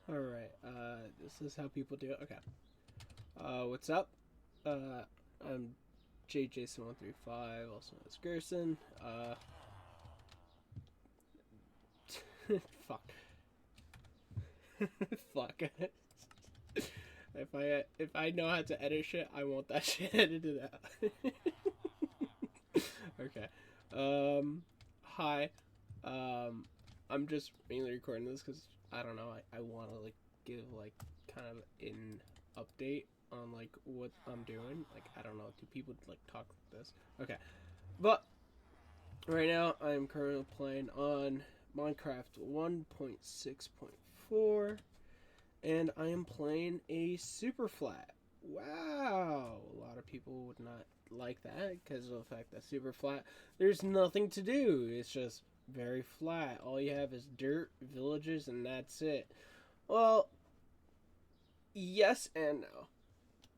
Alright, this is how people do it. Okay. What's up? I'm JJason135, also known as Gerson. Fuck. Fuck. If I know how to edit shit, I want that shit edited out. Okay. Hi. I'm just mainly recording this because I don't know. I want to like give like kind of an update on like what I'm doing. Like I don't know. Do people like talk like this? Okay. But right now I'm currently playing on Minecraft 1.6.4, and I am playing a super flat. Wow, a lot of people would not like that because of the fact that super flat, there's nothing to do. It's just very flat. All you have is dirt, villages, and that's it. Well, yes and no.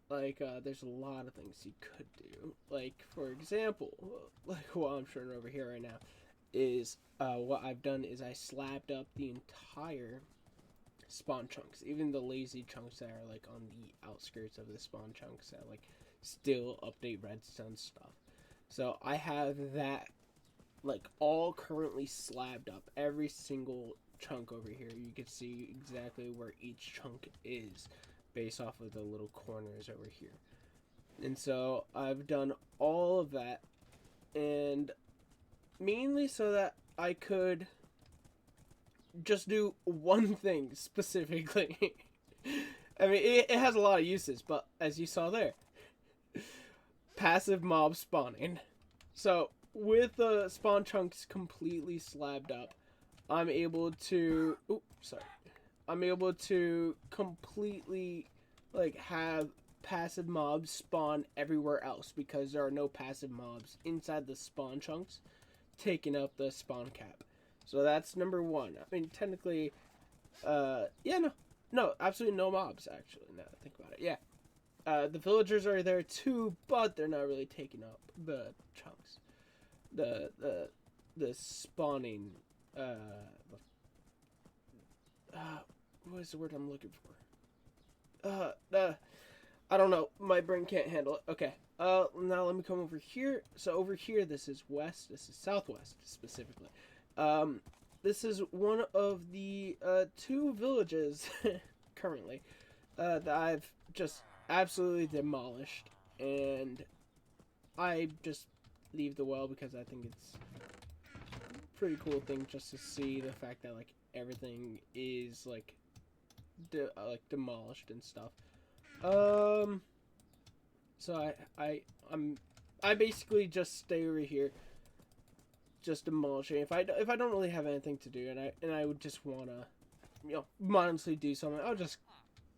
Like, there's a lot of things you could do. Like, for example, like what I'm showing over here right now is what I've done is I slabbed up the entire spawn chunks, even the lazy chunks that are like on the outskirts of the spawn chunks that like still update redstone stuff. So I have that like all currently slabbed up, every single chunk over here. You can see exactly where each chunk is based off of the little corners over here. And so I've done all of that, and mainly so that I could just do one thing specifically. I mean, it has a lot of uses, but as you saw there, passive mob spawning. So, with the spawn chunks completely slabbed up, I'm able to. Oops, sorry. I'm able to completely, like, have passive mobs spawn everywhere else because there are no passive mobs inside the spawn chunks taking up the spawn cap. So that's number one. I mean, technically, yeah, no, absolutely no mobs, actually, now that I think about it. Yeah. The villagers are there too, but they're not really taking up the chunks. The spawning, uh, what is the word I'm looking for? I don't know. My brain can't handle it. Okay. Now let me come over here. So over here, this is west. This is southwest, specifically. Um, this is one of the two villages currently that I've just absolutely demolished, and I just leave the well because I think it's a pretty cool thing just to see the fact that like everything is like demolished and stuff. Um, so I basically just stay over here, just demolishing. If I don't really have anything to do, and I would just wanna, mindlessly do something, I'll just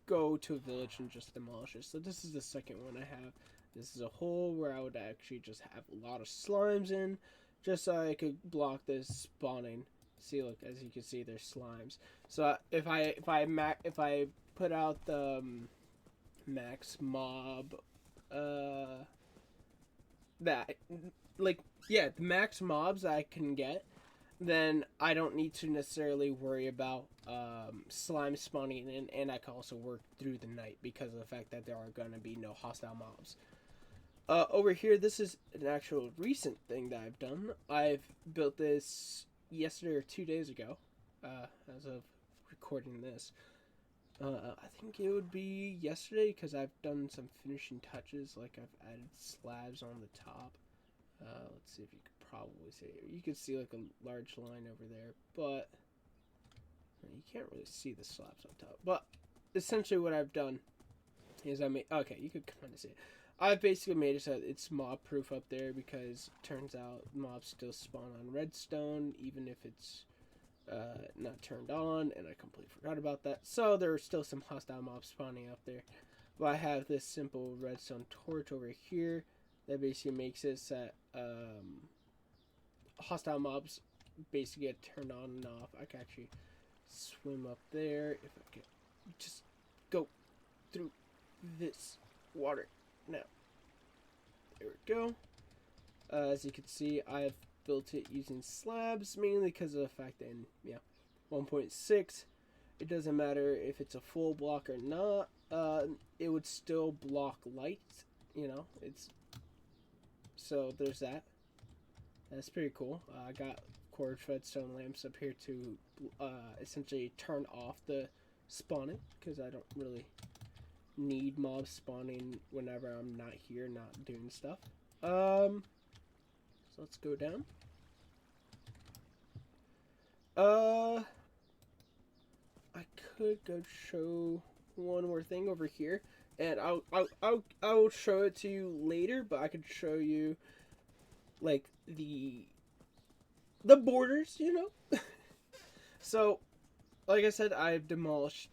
go to a village and just demolish it. So this is the second one I have. This is a hole where I would actually just have a lot of slimes in, just so I could block this spawning. See, look, as you can see, there's slimes. So if I put out the max mob, uh, that like yeah, the max mobs I can get, then I don't need to necessarily worry about slime spawning in, and I can also work through the night because of the fact that there are going to be no hostile mobs. Over here, this is an actual recent thing that I've done. I've built this yesterday or 2 days ago, as of recording this. I think it would be yesterday because I've done some finishing touches, like I've added slabs on the top. Let's see if you could probably see it. You could see like a large line over there, but you can't really see the slabs on top. But essentially what I've done is I made, okay, you could kind of see it. I've basically made it so that it's mob proof up there because it turns out mobs still spawn on redstone even if it's not turned on, and I completely forgot about that. So there are still some hostile mobs spawning up there. But I have this simple redstone torch over here that basically makes it so that hostile mobs basically get turned on and off. I can actually swim up there if I can just go through this water. Now, there we go. As you can see, I've built it using slabs, mainly because of the fact that in 1.6, it doesn't matter if it's a full block or not. It would still block light. You know, it's so there's that. That's pretty cool. I got cord fed stone lamps up here to essentially turn off the spawning because I don't really need mobs spawning whenever I'm not here, not doing stuff. So let's go down. I could go show one more thing over here, and I'll show it to you later. But I could show you like the borders, you know. So, like I said, I've demolished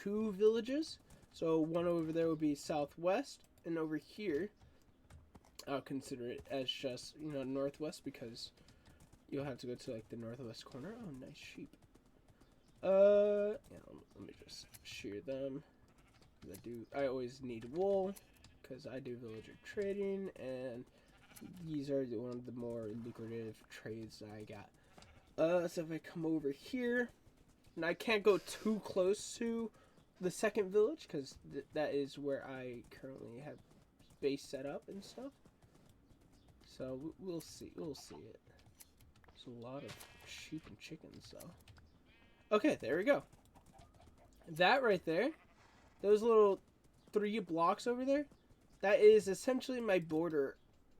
2 villages. So one over there would be southwest, and over here, I'll consider it as just, you know, northwest because you'll have to go to like the northwest corner. Oh, nice sheep. Yeah, let me just shear them. I always need wool because I do villager trading, and these are one of the more lucrative trades that I got. So if I come over here, and I can't go too close to the second village because that is where I currently have base set up and stuff. So we'll see. We'll see it. There's a lot of sheep and chickens, though. Okay, there we go. That right there, those little 3 blocks over there, that is essentially my border,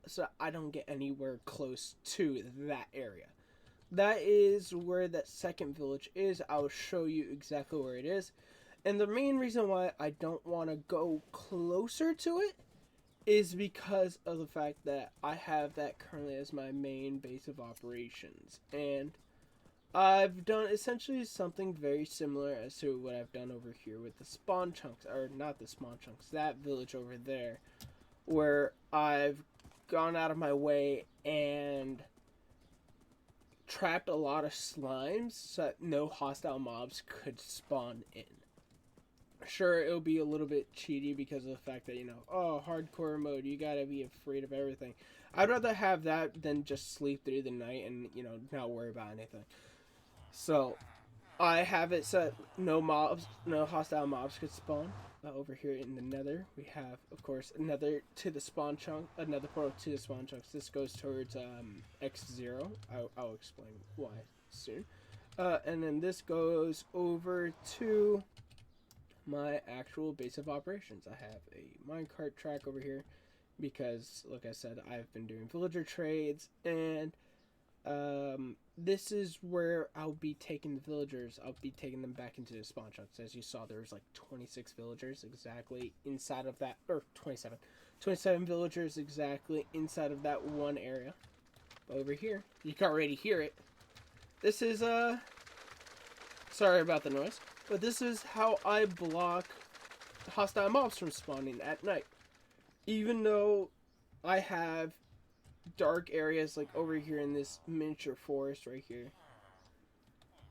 so I don't get anywhere close to that area. That is where that second village is. I'll show you exactly where it is. And the main reason why I don't want to go closer to it is because of the fact that I have that currently as my main base of operations. And I've done essentially something very similar as to what I've done over here with the spawn chunks, or not the spawn chunks, that village over there, where I've gone out of my way and trapped a lot of slimes so that no hostile mobs could spawn in. Sure, it'll be a little bit cheaty because of the fact that, you know, oh, hardcore mode, you gotta be afraid of everything. I'd rather have that than just sleep through the night and, you know, not worry about anything. So, I have it set no hostile mobs could spawn. Over here in the nether, we have, of course, another to the spawn chunk, another portal to the spawn chunks. This goes towards X0. I'll explain why soon. And then this goes over to my actual base of operations. I have a minecart track over here because, like I said, I've been doing villager trades, and this is where I'll be taking the villagers. I'll be taking them back into the spawn chunks. As you saw, there was like 26 villagers exactly inside of that, or 27 villagers exactly inside of that one area. Over here, you can already hear it. This is sorry about the noise, but this is how I block hostile mobs from spawning at night. Even though I have dark areas like over here in this miniature forest right here,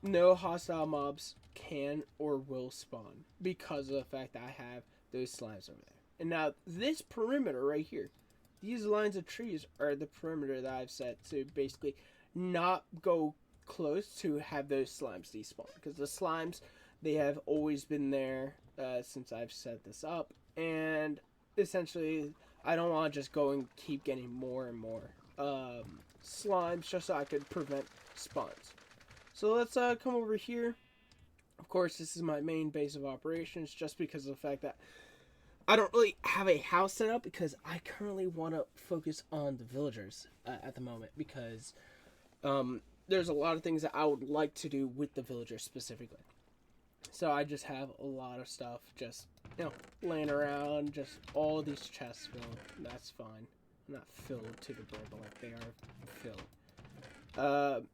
no hostile mobs can or will spawn because of the fact that I have those slimes over there. And now this perimeter right here, these lines of trees are the perimeter that I've set to basically not go close to have those slimes despawn, because the slimes, they have always been there since I've set this up, and essentially I don't want to just go and keep getting more and more slimes just so I could prevent spawns. So let's come over here. Of course, this is my main base of operations just because of the fact that I don't really have a house set up, because I currently want to focus on the villagers at the moment, because there's a lot of things that I would like to do with the villagers specifically. So I just have a lot of stuff just, you know, laying around, just all these chests filled. That's fine. Not filled to the brim, but like they are filled.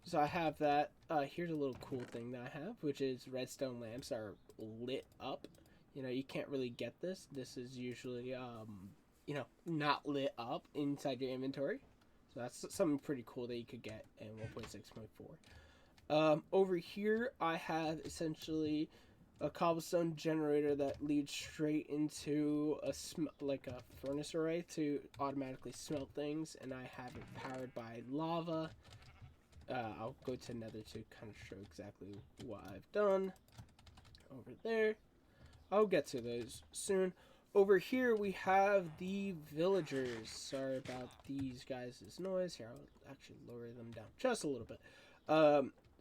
So I have that. Here's a little cool thing that I have, which is redstone lamps are lit up. You know, you can't really get this. This is usually, you know, not lit up inside your inventory. So that's something pretty cool that you could get in 1.6.4. Over here, I have essentially a cobblestone generator that leads straight into a furnace array to automatically smelt things, and I have it powered by lava. I'll go to Nether to kind of show exactly what I've done. over there. I'll get to those soon. Over here we have the villagers. Sorry about these guys' noise. Here, I'll actually lower them down just a little bit.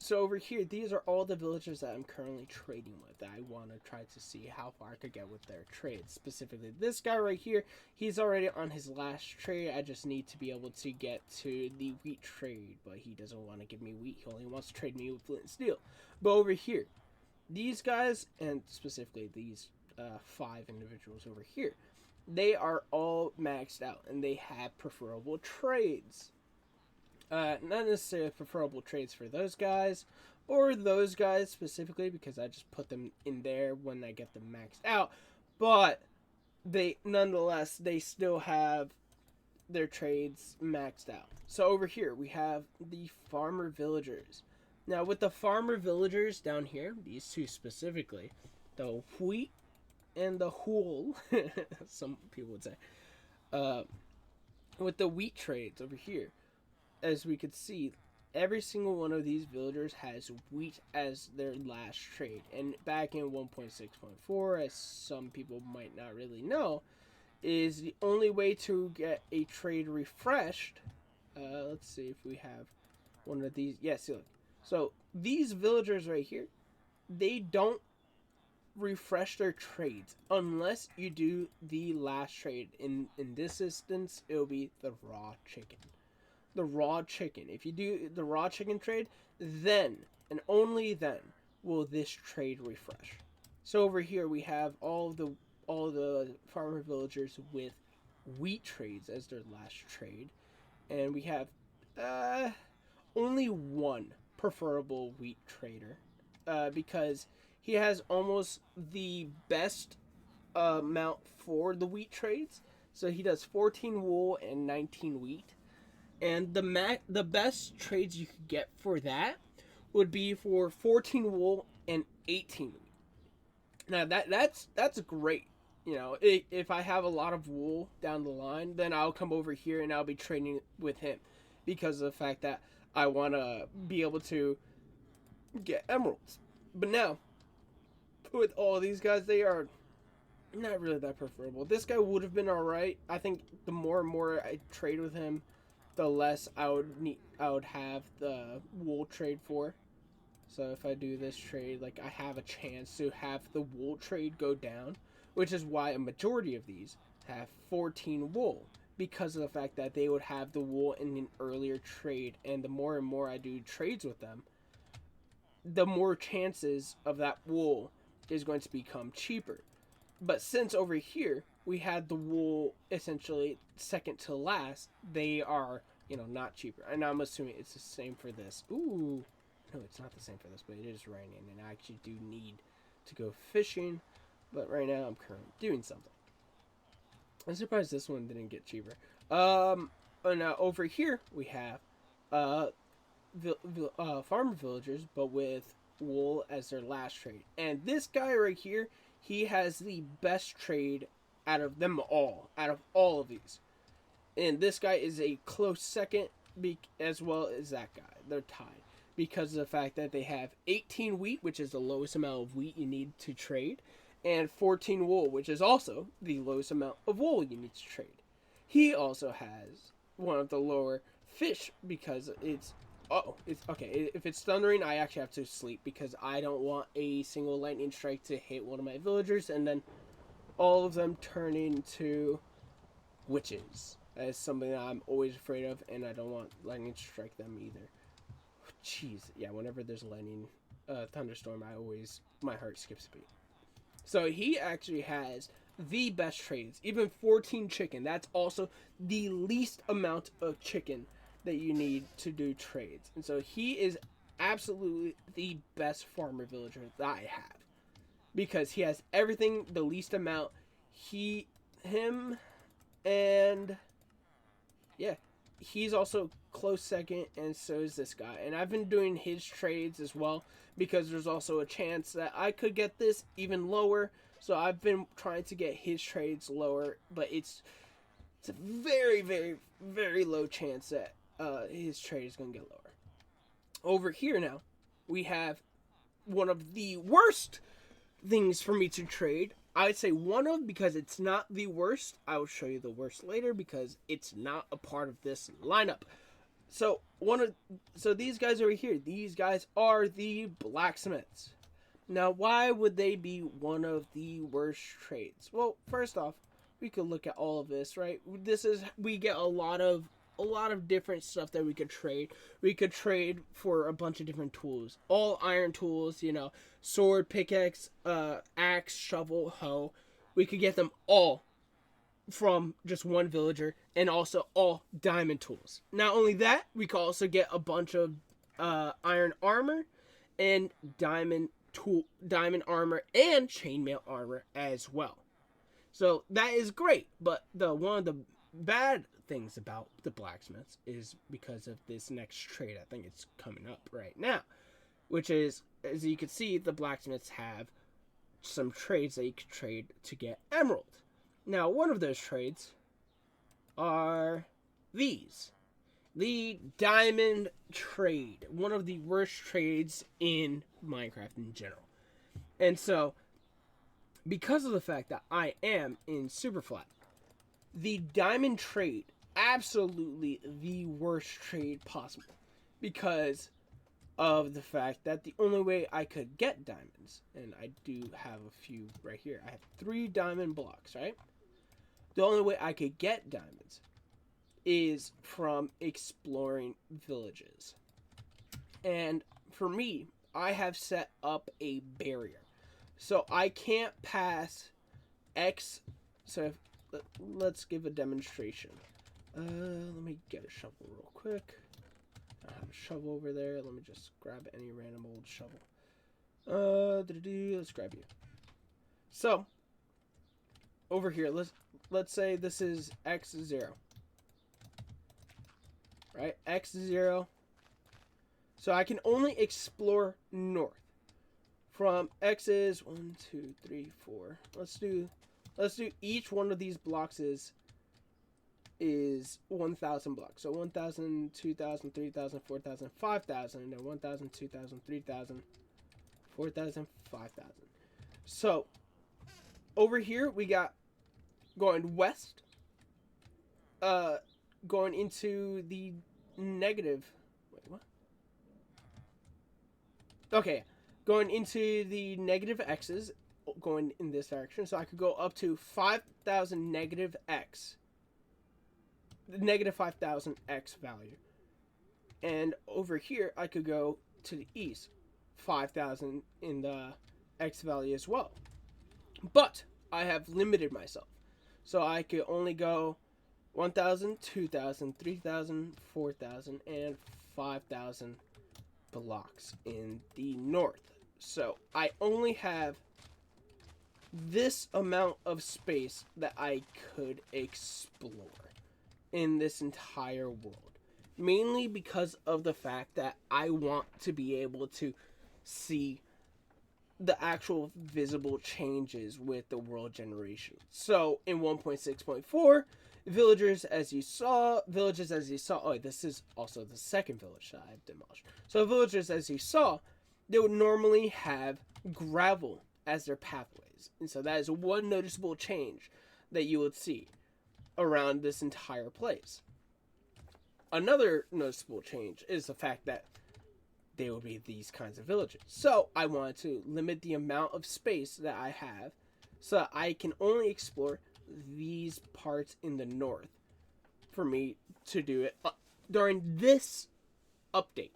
So over here, these are all the villagers that I'm currently trading with. That I want to try to see how far I could get with their trades. Specifically, this guy right here, he's already on his last trade. I just need to be able to get to the wheat trade, but he doesn't want to give me wheat. He only wants to trade me with flint and steel. But over here, these guys, and specifically these 5 individuals over here, they are all maxed out, and they have preferable trades. Not necessarily preferable trades for those guys, or those guys specifically, because I just put them in there when I get them maxed out, but nonetheless, they still have their trades maxed out. So over here, we have the farmer villagers. Now, with the farmer villagers down here, these two specifically, the wheat and the wool, some people would say, with the wheat trades over here, as we could see, every single one of these villagers has wheat as their last trade. And back in 1.6.4, as some people might not really know, is the only way to get a trade refreshed. Let's see if we have one of these. Yes, see, look. So these villagers right here, they don't refresh their trades unless you do the last trade. In this instance, it'll be the raw chicken. The raw chicken. If you do the raw chicken trade, then and only then will this trade refresh. So over here we have all the farmer villagers with wheat trades as their last trade, and we have only one preferable wheat trader, because he has almost the best amount for the wheat trades. So he does 14 wool and 19 wheat. And the best trades you could get for that would be for 14 wool and 18 wheat. Now that's great. You know, if I have a lot of wool down the line, then I'll come over here and I'll be trading with him, because of the fact that I want to be able to get emeralds. But now, with all these guys, they are not really that preferable. This guy would have been alright. I think the more and more I trade with him, the less I would have the wool trade for. So if I do this trade, like, I have a chance to have the wool trade go down, which is why a majority of these have 14 wool, because of the fact that they would have the wool in an earlier trade, and the more and more I do trades with them, the more chances of that wool is going to become cheaper. But since over here we had the wool essentially second to last, they are, not cheaper. And I'm assuming it's the same for this. Ooh, no, it's not the same for this, but it is raining, and I actually do need to go fishing. But right now I'm currently doing something. I'm surprised this one didn't get cheaper. Now over here we have farm villagers, but with wool as their last trade. And this guy right here, he has the best trade out of them all, out of all of these. And this guy is a close second, as well as that guy. They're tied because of the fact that they have 18 wheat, which is the lowest amount of wheat you need to trade, and 14 wool, which is also the lowest amount of wool you need to trade. He also has one of the lower fish, because it's okay. If it's thundering, I actually have to sleep, because I don't want a single lightning strike to hit one of my villagers and then all of them turn into witches. That is something that I'm always afraid of, and I don't want lightning to strike them either. Jeez, yeah. Whenever there's a lightning thunderstorm, my heart skips a beat. So he actually has the best trades. Even 14 chicken. That's also the least amount of chicken that you need to do trades. And so he is absolutely the best farmer villager that I have, because he has everything, the least amount. He's also close second, and so is this guy. And I've been doing his trades as well, because there's also a chance that I could get this even lower. So I've been trying to get his trades lower, but it's a very, very, very low chance that his trade is going to get lower. Over here now, we have one of the worst things for me to trade. I would say one of, because it's not the worst. I will show you the worst later because it's not a part of this lineup. So these guys over here, these guys are the blacksmiths. Now, why would they be one of the worst trades? Well, first off, we could look at all of this, right? We get a lot of different stuff that we could trade. We could trade for a bunch of different tools. All iron tools, sword, pickaxe, axe, shovel, hoe. We could get them all from just one villager, and also all diamond tools. Not only that, we could also get a bunch of iron armor and diamond armor and chainmail armor as well. So that is great, but one of the bad things about the blacksmiths is because of this next trade. I think it's coming up right now, which is, as you can see, the blacksmiths have some trades that you can trade to get emerald. Now, one of those trades are these. The diamond trade. One of the worst trades in Minecraft in general. And so, because of the fact that I am in Superflat, the diamond trade, absolutely the worst trade possible. Because of the fact that the only way I could get diamonds, and I do have a few right here. I have 3 diamond blocks, right? The only way I could get diamonds is from exploring villages. And for me, I have set up a barrier. So I can't pass X. So let's give a demonstration. Let me get a shovel real quick. I have a shovel over there. Let me just grab any random old shovel. Let's grab you. So over here, let's say this is X0. Right? X0. So I can only explore north. From X is 1, 2, 3, 4. Let's do each one of these blocks is 1,000 blocks. So 1,000, 2,000, 3,000, 4,000, 5,000, and then 1,000, 2,000, 3,000, 4,000, 5,000. So over here we got going west, going into the negative. Wait, what? Okay, going into the negative x's, going in this direction. So I could go up to 5,000 negative x, negative 5,000 x value. And over here, I could go to the east, 5,000 in the x value as well. But I have limited myself. So I could only go 1,000, 2,000, 3,000, 4,000, and 5,000 blocks in the north. So I only have this amount of space that I could explore in this entire world. Mainly because of the fact that I want to be able to see the actual visible changes with the world generation. So in 1.6.4, villages as you saw, oh, this is also the second village that I've demolished. So villagers as you saw, they would normally have gravel as their pathways. And so that is one noticeable change that you would see around this entire place. Another noticeable change is the fact that they will be these kinds of villages. So I wanted to limit the amount of space that I have so that I can only explore these parts in the north for me to do it during this update.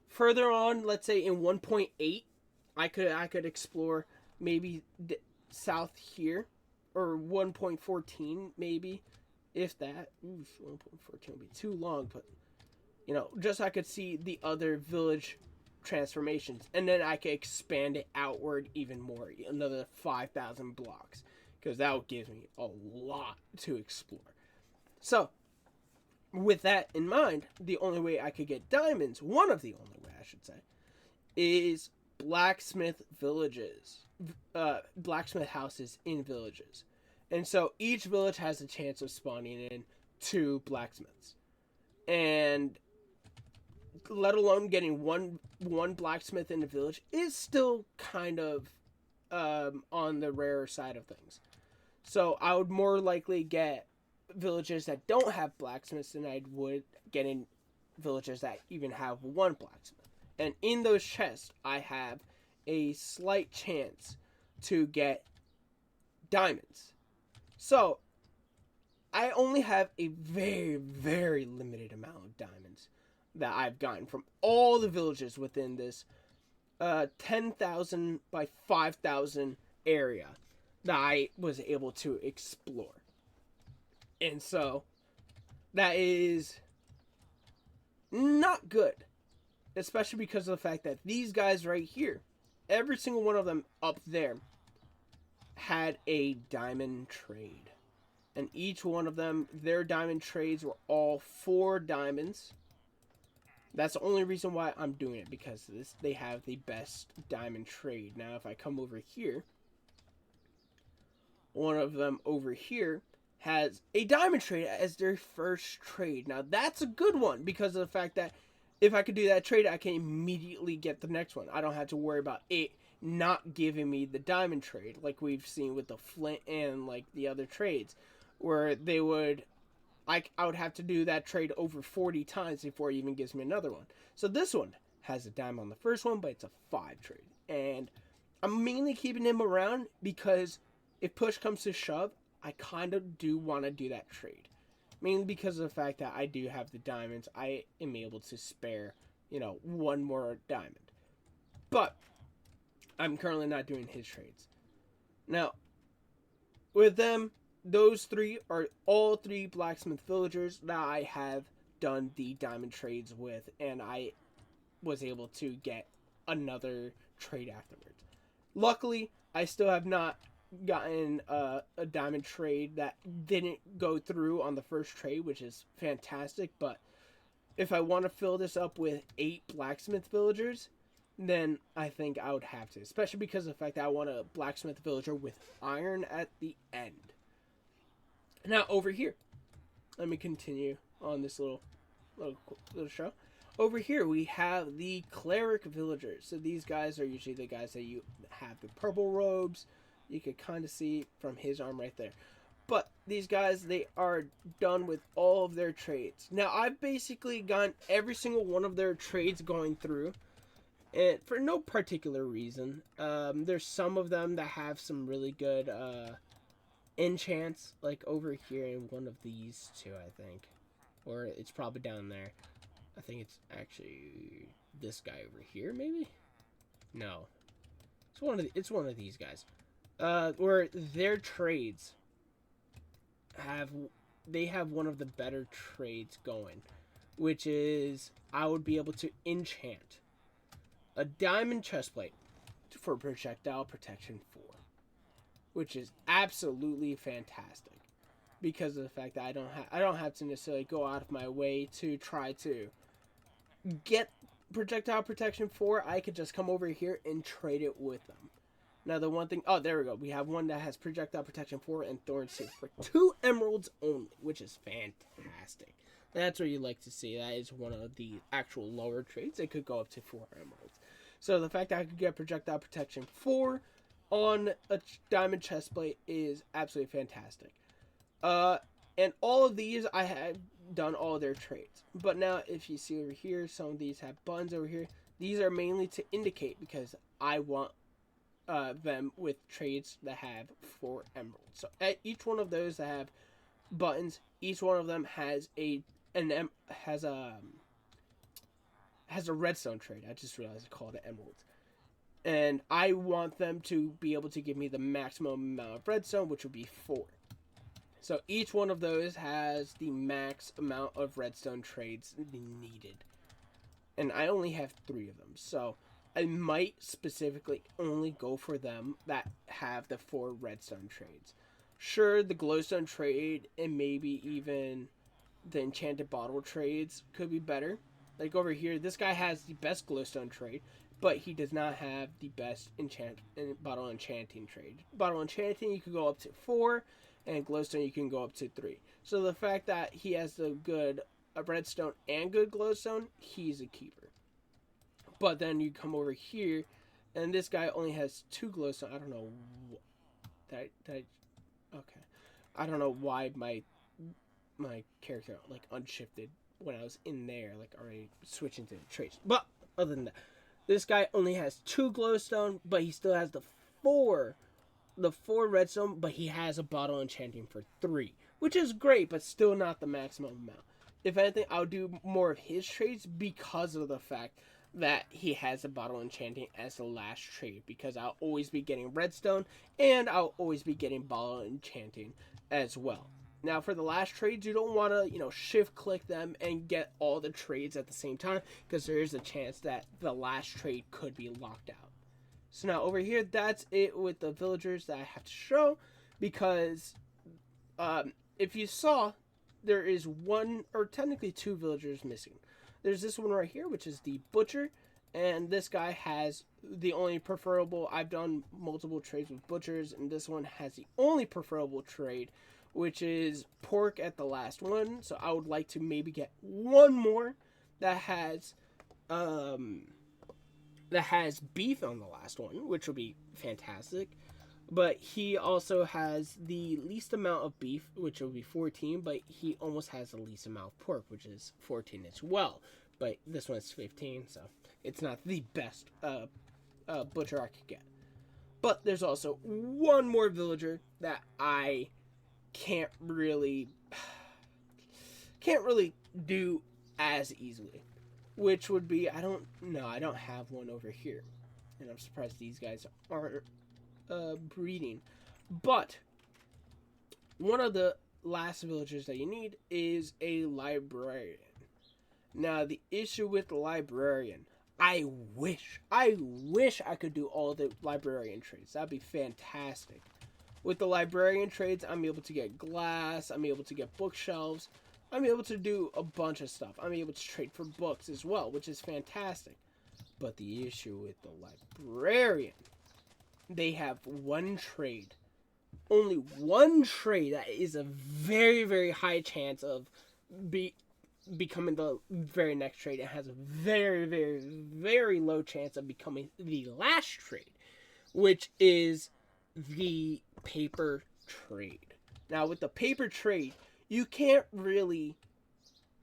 Further on, let's say in 1.8, I could explore maybe south here, or 1.14 maybe, if that. 1.14 would be too long, but just so I could see the other village transformations, and then I could expand it outward even more, another 5,000 blocks, because that would give me a lot to explore. So, with that in mind, the only way I could get diamonds, one of the only way I should say, is blacksmith villages, blacksmith houses in villages. And so each village has a chance of spawning in 2 blacksmiths. And let alone getting one blacksmith in the village is still kind of on the rarer side of things. So I would more likely get villages that don't have blacksmiths than I would get in villages that even have one blacksmith. And in those chests, I have a slight chance to get diamonds. So I only have a very, very limited amount of diamonds that I've gotten from all the villages within this 10,000 by 5,000 area that I was able to explore. And so that is not good, especially because of the fact that these guys right here, every single one of them up there, had a diamond trade. And each one of them, their diamond trades were all 4 diamonds. That's the only reason why I'm doing it, because they have the best diamond trade. Now, if I come over here, one of them over here has a diamond trade as their first trade. Now, that's a good one because of the fact that if I could do that trade, I can immediately get the next one. I don't have to worry about it not giving me the diamond trade like we've seen with the flint and like the other trades, where they would... I would have to do that trade over 40 times before it even gives me another one. So this one has a diamond on the first one, but it's a 5 trade. And I'm mainly keeping him around because if push comes to shove, I kind of do want to do that trade. Mainly because of the fact that I do have the diamonds. I am able to spare, one more diamond. But I'm currently not doing his trades. Now, with them, those 3 are all 3 blacksmith villagers that I have done the diamond trades with, and I was able to get another trade afterwards. Luckily, I still have not gotten a diamond trade that didn't go through on the first trade, which is fantastic, but if I want to fill this up with 8 blacksmith villagers, then I think I would have to, especially because of the fact that I want a blacksmith villager with iron at the end. Now, over here, let me continue on this little show. Over here, we have the cleric villagers. So these guys are usually the guys that you have the purple robes. You can kind of see from his arm right there. But these guys, they are done with all of their trades. Now, I've basically gotten every single one of their trades going through, and for no particular reason. There's some of them that have some really good enchants, like over here in one of these 2, I think, or it's probably down there. I think it's actually this guy over here, maybe. No, it's one of these guys. Where their trades have one of the better trades going, which is I would be able to enchant a diamond chestplate for projectile protection 4. Which is absolutely fantastic because of the fact that I don't have to necessarily go out of my way to try to get projectile protection 4. I could just come over here and trade it with them. Now the one thing, oh, there we go. We have one that has projectile protection 4 and thorn seal for 2 emeralds only, which is fantastic. That's what you like to see. That is one of the actual lower trades. It could go up to 4 emeralds. So the fact that I could get projectile protection 4 on a diamond chestplate is absolutely fantastic. And all of these, I have done all their trades. But now, if you see over here, some of these have buttons over here. These are mainly to indicate because I want them with trades that have 4 emeralds. So at each one of those that have buttons, each one of them has a redstone trade. I just realized I called it emeralds. And I want them to be able to give me the maximum amount of redstone, which would be 4. So each one of those has the max amount of redstone trades needed. And I only have 3 of them. So I might specifically only go for them that have the 4 redstone trades. Sure, the glowstone trade and maybe even the enchanted bottle trades could be better. Like over here, this guy has the best glowstone trade, but he does not have the best bottle enchanting trade. Bottle enchanting, you can go up to 4, and glowstone, you can go up to 3. So the fact that he has the good redstone and good glowstone, he's a keeper. But then you come over here, And this guy only has 2 glowstone. I don't know. Okay. I don't know why my character like unshifted when I was in there, like already switching to the traits. But other than that, this guy only has 2 glowstone, but he still has the 4 redstone, but he has a bottle enchanting for 3, which is great, but still not the maximum amount. If anything, I'll do more of his trades because of the fact that he has a bottle enchanting as the last trade, because I'll always be getting redstone and I'll always be getting bottle enchanting as well. Now, for the last trades, you don't want to, shift click them and get all the trades at the same time, because there is a chance that the last trade could be locked out. So now over here, that's it with the villagers that I have to show, because if you saw, there is 1 or technically 2 villagers missing. There's this one right here, which is the butcher, and this guy has the only preferable. I've done multiple trades with butchers, and this one has the only preferable trade, which is pork at the last one. So I would like to maybe get 1 more that has beef on the last one, which would be fantastic. But he also has the least amount of beef, which will be 14, but he almost has the least amount of pork, which is 14 as well. But this one's 15, so it's not the best butcher I could get. But there's also 1 more villager that I can't really do as easily, which would be, I don't have one over here, and I'm surprised these guys aren't breeding. But one of the last villagers that you need is a librarian. Now, the issue with the librarian, I wish I could do all the librarian trades. That'd be fantastic. With the librarian trades, I'm able to get glass, I'm able to get bookshelves, I'm able to do a bunch of stuff. I'm able to trade for books as well, which is fantastic. But the issue with the librarian, they have 1 trade. Only 1 trade that is a very, very high chance of becoming the very next trade. It has a very, very, very low chance of becoming the last trade, which is the paper trade. Now, with the paper trade, you can't really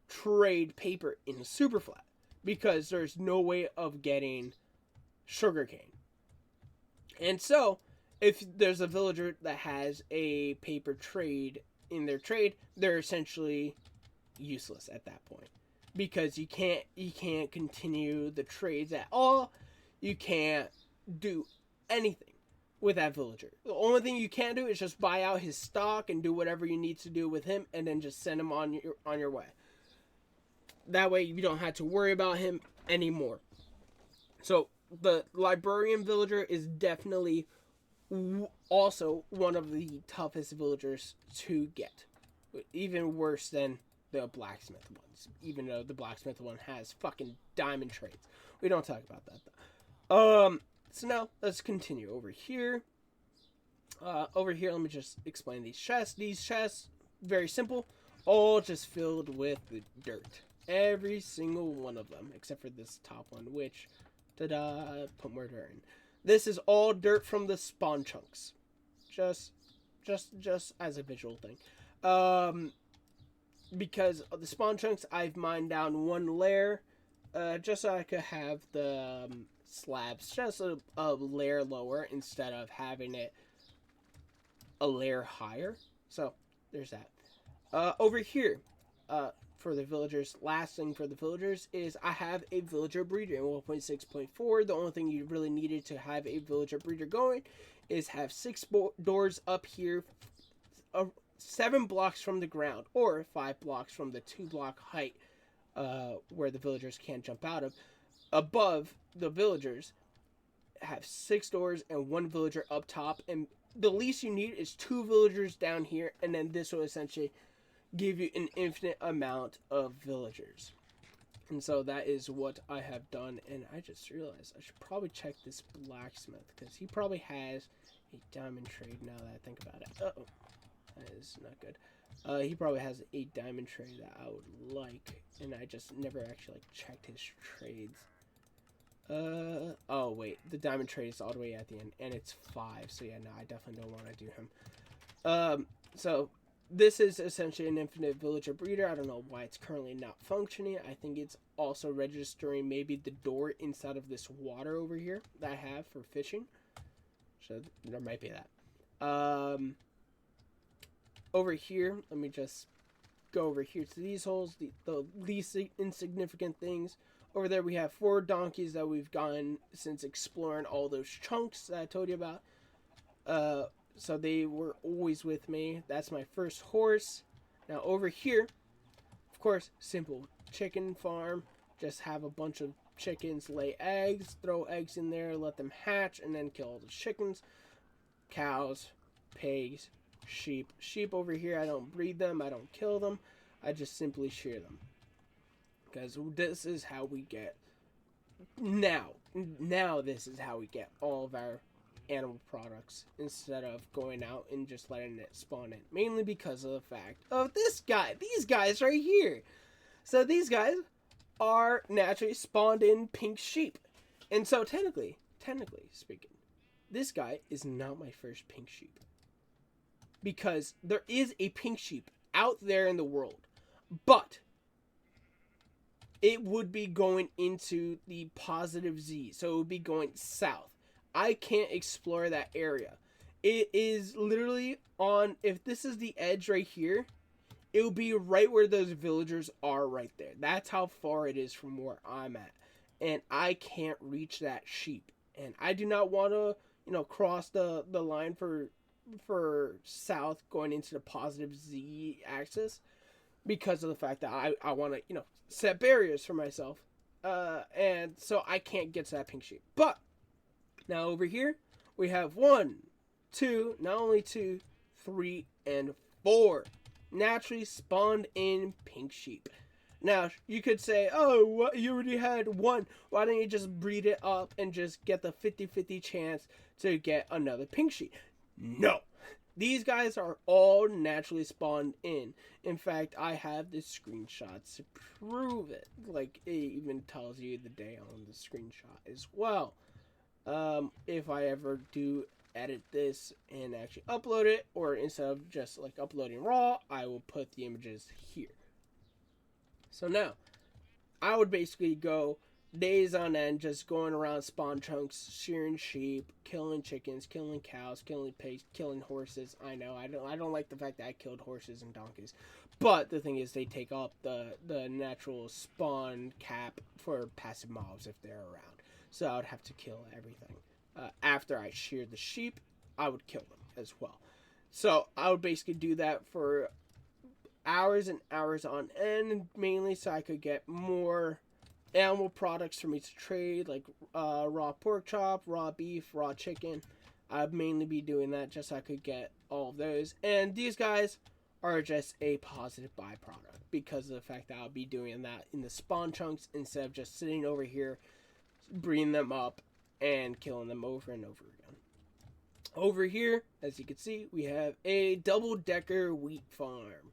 trade paper in Superflat because there's no way of getting sugarcane. And so, if there's a villager that has a paper trade in their trade, they're essentially useless at that point, because you can't continue the trades at all. You can't do anything with that villager. The only thing you can do is just buy out his stock and do whatever you need to do with him, and then just send him on your way. That way you don't have to worry about him anymore. So the librarian villager is definitely also one of the toughest villagers to get, even worse than the blacksmith ones, even though the blacksmith one has fucking diamond trades. We don't talk about that though. So now let's continue over here. Let me just explain these chests. These chests, very simple, all just filled with the dirt. Every single one of them, except for this top one, which, ta-da, put more dirt in. This is all dirt from the spawn chunks. Just as a visual thing. Because of the spawn chunks, I've mined down 1 layer, just so I could have the slabs just a layer lower instead of having it a layer higher. So there's that. Over here, for the villagers, last thing for the villagers is I have a villager breeder in 1.6.4. The only thing you really needed to have a villager breeder going is have 6 doors up here, 7 blocks from the ground, or 5 blocks from the 2-block height where the villagers can't jump out of. Above the villagers, have 6 doors and 1 villager up top, and the least you need is 2 villagers down here, and then this will essentially give you an infinite amount of villagers. And so that is what I have done, and I just realized I should probably check this blacksmith, because he probably has a diamond trade now that I think about it. Uh-oh. That is not good. He probably has a diamond trade that I would like, and I just never actually checked his trades. Oh wait, the diamond trade is all the way at the end, and it's 5. So yeah, no, I definitely don't want to do him. So this is essentially an infinite villager breeder. I don't know why it's currently not functioning. I think it's also registering maybe the door inside of this water over here that I have for fishing. So there might be that. Over here, let me just go over here to these holes, the least insignificant things. Over there we have 4 donkeys that we've gotten since exploring all those chunks that I told you about. So they were always with me. That's my first horse. Now over here, of course, simple chicken farm. Just have a bunch of chickens lay eggs, throw eggs in there, let them hatch, and then kill all the chickens. Cows, pigs, sheep. Sheep over here, I don't breed them, I don't kill them. I just simply shear them. Because this is how we get... Now this is how we get all of our animal products instead of going out and just letting it spawn in. Mainly because of the fact of these guys right here. So these guys are naturally spawned in pink sheep. And so technically speaking, this guy is not my first pink sheep. Because there is a pink sheep out there in the world. But it would be going into the positive Z. So it would be going south. I can't explore that area. It is literally on, if this is the edge right here, it will be right where those villagers are right there. That's how far it is from where I'm at. And I can't reach that sheep. And I do not want to, cross the line for south going into the positive Z axis. Because of the fact that I want to, set barriers for myself. And so I can't get to that pink sheep. But now over here, we have 1, 2, not only 2, 3, and 4 naturally spawned in pink sheep. Now, you could say, oh, what, you already had 1. Why don't you just breed it up and just get the 50-50 chance to get another pink sheep? No. These guys are all naturally spawned in. In fact, I have the screenshots to prove it. Like, it even tells you the day on the screenshot as well. If I ever do edit this and actually upload it, or instead of just like uploading raw, I will put the images here. So now, I would basically go days on end just going around spawn chunks, shearing sheep, killing chickens, killing cows, killing pigs, killing horses. I know, I don't like the fact that I killed horses and donkeys. But the thing is, they take up the natural spawn cap for passive mobs if they're around. So I would have to kill everything. After I sheared the sheep, I would kill them as well. So I would basically do that for hours and hours on end, mainly so I could get more animal products for me to trade, like raw pork chop, raw beef, raw chicken. I'd mainly be doing that just so I could get all of those. And these guys are just a positive byproduct because of the fact that I'll be doing that in the spawn chunks instead of just sitting over here, breeding them up, and killing them over and over again. Over here, as you can see, we have a double-decker wheat farm.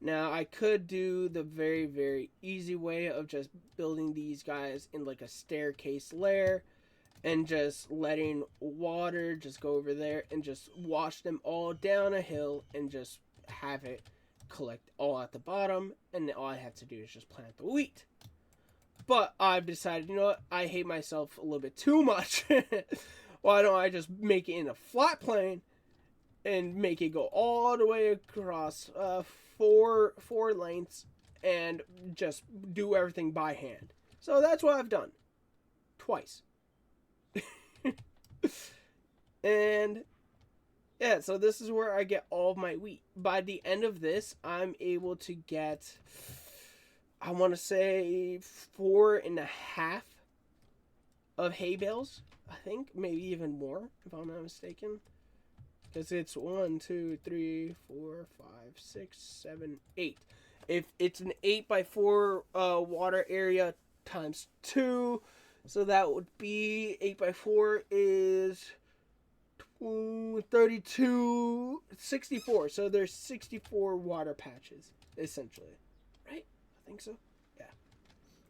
Now, I could do the very, very easy way of just building these guys in like a staircase layer and just letting water just go over there and just wash them all down a hill and just have it collect all at the bottom, and then all I have to do is just plant the wheat. But I've decided, you know what, I hate myself a little bit too much. Why don't I just make it in a flat plane and make it go all the way across four lengths and just do everything by hand. So that's what I've done. Twice. And yeah, so this is where I get all of my wheat. By the end of this, I'm able to get, I want to say 4.5 of hay bales. I think maybe even more, if I'm not mistaken. Because it's 1, 2, 3, 4, 5, 6, 7, 8. If it's an 8x4 water area times 2, so that would be 8x4 is 32, 64. So there's 64 water patches, essentially. Right? I think so. Yeah.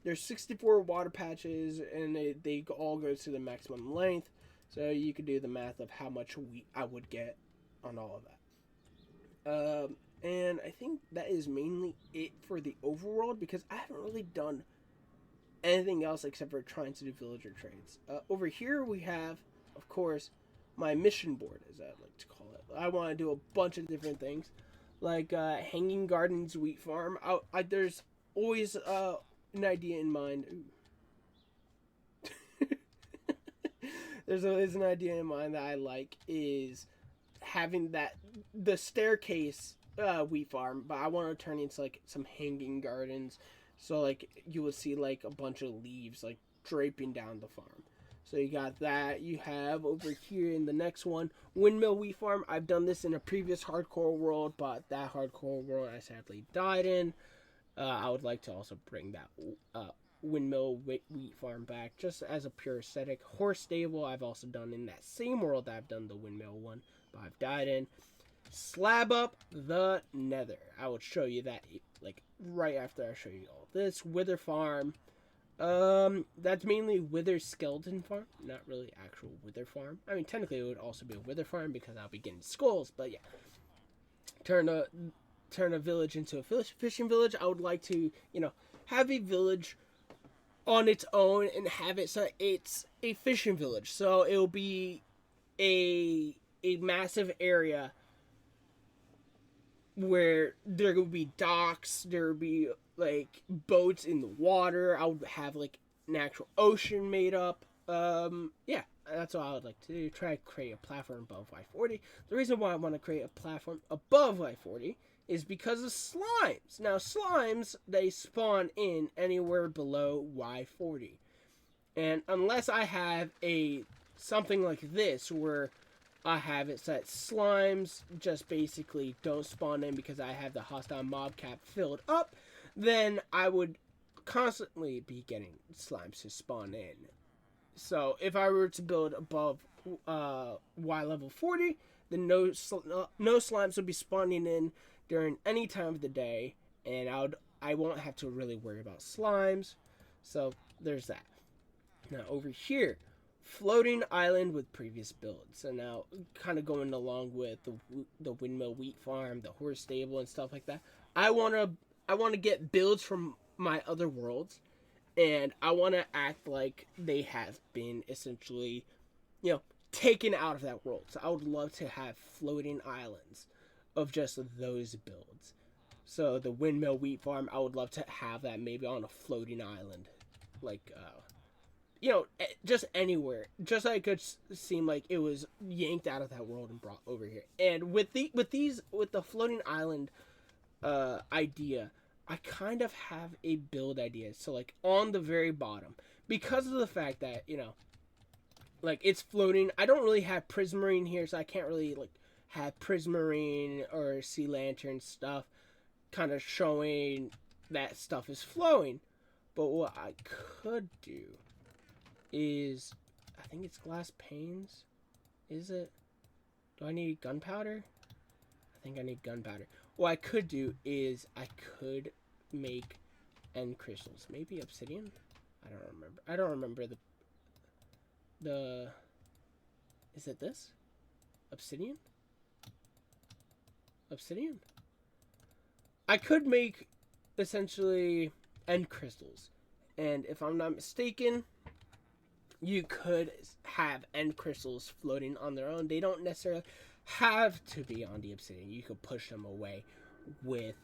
there's 64 water patches, and they all go to the maximum length. So you could do the math of how much wheat I would get on all of that. And I think that is mainly it for the overworld, because I haven't really done anything else except for trying to do villager trades. Over here we have, of course, my mission board, as I like to call it. I want to do a bunch of different things, like Hanging Gardens Wheat Farm. There's always an idea in mind. There's always an idea in mind that I like, is having the staircase wheat farm, but I want to turn it into like some hanging gardens, so like you will see like a bunch of leaves like draping down the farm. So you got that. You have over here in the next one, windmill wheat farm. I've done this in a previous hardcore world, but that hardcore world I sadly died in. I would like to also bring that windmill wheat farm back, just as a pure aesthetic. Horse stable I've also done in that same world that I've done the windmill one, but I've died in. Slab up the nether. I will show you that like right after I show you all this. Wither farm. That's mainly wither skeleton farm, not really actual wither farm. I mean, technically it would also be a wither farm because I'll be getting skulls, but yeah. Turn a village into a fishing village. I would like to, have a village on its own and have it so it's a fishing village. So it'll be a massive area where there will be docks, there will be like boats in the water. I would have like an actual ocean made up. Yeah, that's what I would like to do. Try to create a platform above Y40. The reason why I want to create a platform above Y40 is because of slimes. Now, slimes, they spawn in anywhere below Y40. And unless I have something like this where I have it set slimes just basically don't spawn in because I have the hostile mob cap filled up, then I would constantly be getting slimes to spawn in. So if I were to build above Y level 40, then no slimes would be spawning in during any time of the day, and I won't have to really worry about slimes. So there's that. Now over here, floating island with previous builds. So now, kind of going along with the windmill wheat farm, the horse stable, and stuff like that. I want to get builds from my other worlds, and I want to act like they have been essentially, taken out of that world. So I would love to have floating islands of just those builds. So the windmill wheat farm, I would love to have that maybe on a floating island, like just anywhere, just like it could seem like it was yanked out of that world and brought over here. And with the floating island idea, I kind of have a build idea. So like on the very bottom, because of the fact that like it's floating, I don't really have prismarine here, so I can't really like have prismarine or sea lantern stuff kind of showing that stuff is flowing. But what I could do is, I think it's glass panes. Is it? Do I need gunpowder? I think I need gunpowder. What I could do is I could make end crystals. Maybe obsidian? I don't remember the is it this? Obsidian? Obsidian? I could make essentially end crystals. And if I'm not mistaken, you could have end crystals floating on their own. They don't necessarily have to be on the obsidian. You could push them away with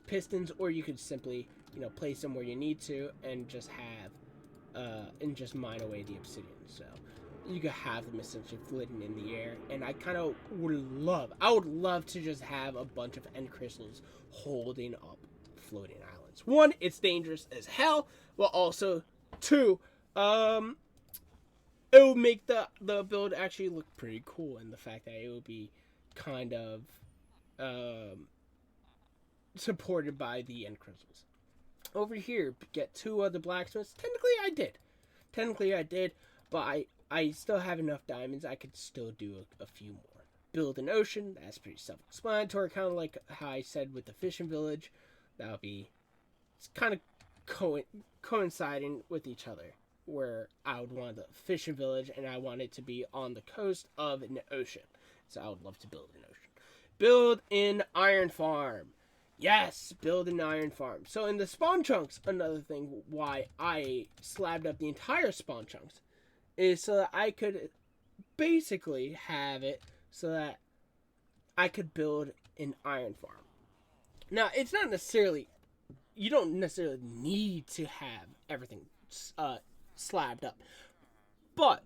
pistons, or you could simply place them where you need to and just have and just mine away the obsidian. So you could have them essentially floating in the air. And I kind of would love to just have a bunch of end crystals holding up floating islands. One, it's dangerous as hell, but also two, it would make the build actually look pretty cool, and the fact that it would be kind of supported by the end crystals. Over here, get 2 other blacksmiths. Technically I did, but I still have enough diamonds. I could still do a few more. Build an ocean. That's pretty self-explanatory, kind of like how I said with the fishing village. That would be, it's kind of coinciding with each other. Where I would want the fishing village, and I want it to be on the coast of an ocean. So I would love to build an ocean. Build an iron farm. Yes, build an iron farm. So in the spawn chunks, another thing why I slabbed up the entire spawn chunks is so that I could basically have it so that I could build an iron farm. Now, it's not necessarily, you don't necessarily need to have everything slabbed up. But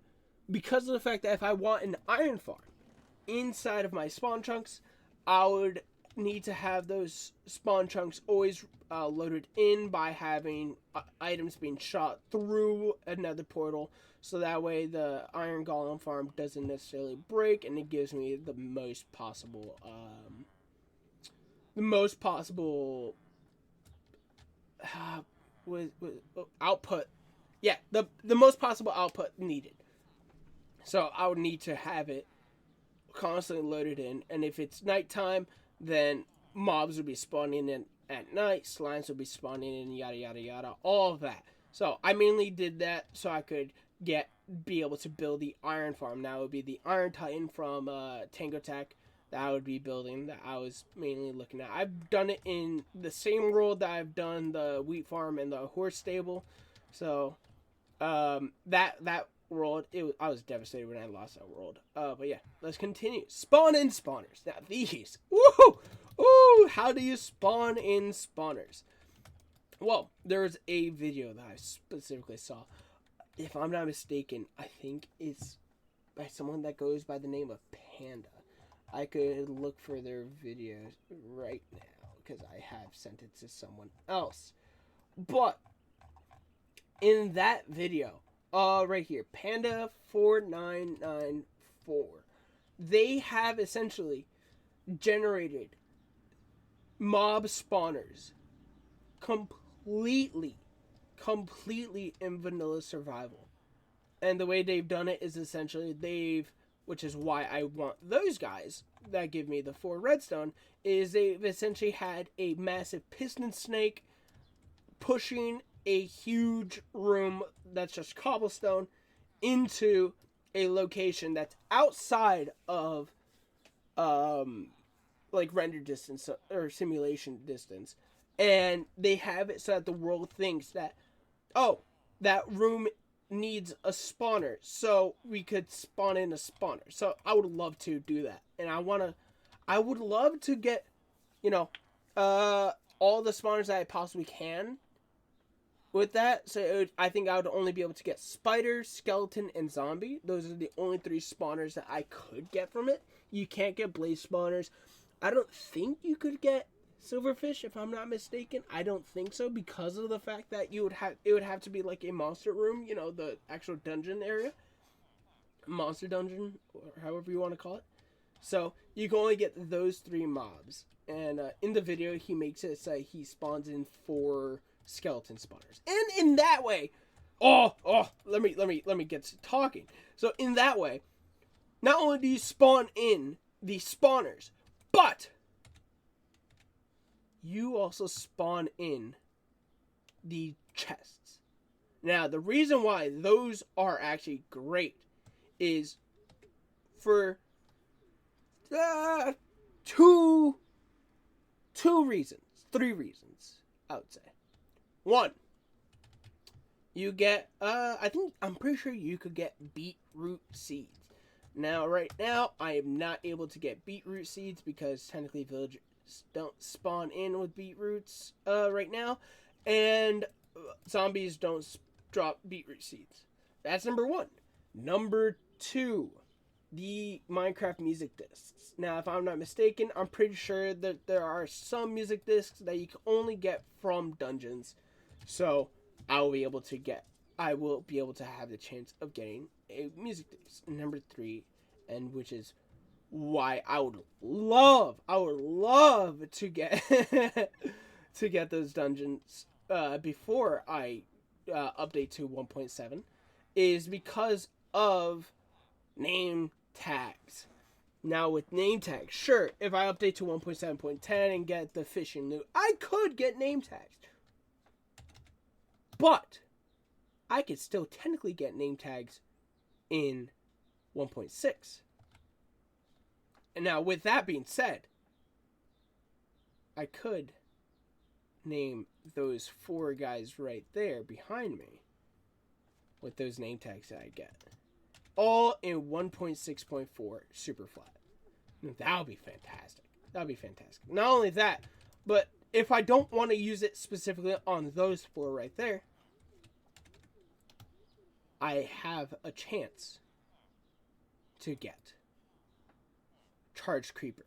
because of the fact that if I want an iron farm inside of my spawn chunks, I would need to have those spawn chunks always loaded in by having items being shot through another portal, so that way the iron golem farm doesn't necessarily break, and it gives me the most possible output. Yeah, the most possible output needed. So I would need to have it constantly loaded in, and if it's nighttime, then mobs would be spawning in at night, slimes would be spawning in, yada yada yada, all of that. So I mainly did that so I could be able to build the iron farm. That would be the Iron Titan from Tango Tech that I would be building, that I was mainly looking at. I've done it in the same world that I've done the wheat farm and the horse stable. So that world, I was devastated when I lost that world. But yeah, let's continue. Spawn in spawners. Now these, woohoo! Ooh, how do you spawn in spawners? Well, there's a video that I specifically saw. If I'm not mistaken, I think it's by someone that goes by the name of Panda. I could look for their videos right now because I have sent it to someone else. But in that video, right here, Panda4994, they have essentially generated mob spawners completely in vanilla survival. And the way they've done it is essentially which is why I want those guys that give me the 4 redstone, is they've essentially had a massive piston snake pushing a huge room that's just cobblestone into a location that's outside of like render distance or simulation distance, and they have it so that the world thinks that, oh, that room needs a spawner, so we could spawn in a spawner. So I would love to do that, and I would love to get, all the spawners that I possibly can with that. So I think I would only be able to get spider, skeleton, and zombie. Those are the only 3 spawners that I could get from it. You can't get blaze spawners. I don't think you could get silverfish, if I'm not mistaken. I don't think so, because of the fact that it would have to be like a monster room, the actual dungeon area, monster dungeon, or however you want to call it. So you can only get those 3 mobs, and in the video he makes it so he spawns in 4 skeleton spawners, and in that way, let me get to talking. So in that way, not only do you spawn in the spawners, but you also spawn in the chests. Now, the reason why those are actually great is for two reasons. 3 reasons, I would say. 1, you get, I'm pretty sure you could get beetroot seeds. Now, right now, I am not able to get beetroot seeds because technically villagers don't spawn in with beetroots right now, and zombies don't drop beetroot seeds. That's number 1. Number 2, the Minecraft music discs. Now, if I'm not mistaken, I'm pretty sure that there are some music discs that you can only get from dungeons. So I will be able to have the chance of getting a music disc. Number 3, and which is why I would love to get to get those dungeons before I update to 1.7, is because of name tags. Now with name tags, sure, if I update to 1.7.10 and get the fishing loot, I could get name tags. But I could still technically get name tags in 1.6. And now, with that being said, I could name those 4 guys right there behind me with those name tags that I get. All in 1.6.4 Superflat. That would be fantastic. That would be fantastic. Not only that, but if I don't want to use it specifically on those 4 right there, I have a chance to get Charged Creeper.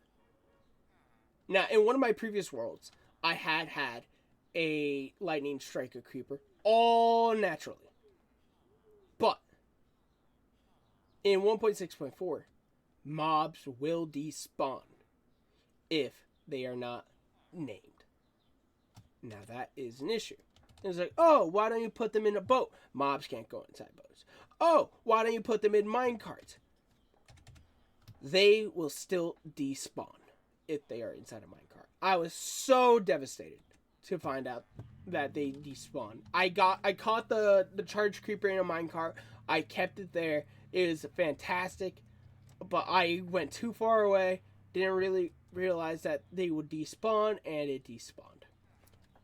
Now, in one of my previous worlds, I had a Lightning Striker Creeper, all naturally. But in 1.6.4, mobs will despawn if they are not named. Now, that is an issue. It's like, oh, why don't you put them in a boat? Mobs can't go inside boats. Oh, why don't you put them in minecarts? They will still despawn if they are inside a minecart. I was so devastated to find out that they despawn. I caught the charged creeper in a minecart. I kept it there. It was fantastic, but I went too far away. Didn't really realize that they would despawn, and it despawned.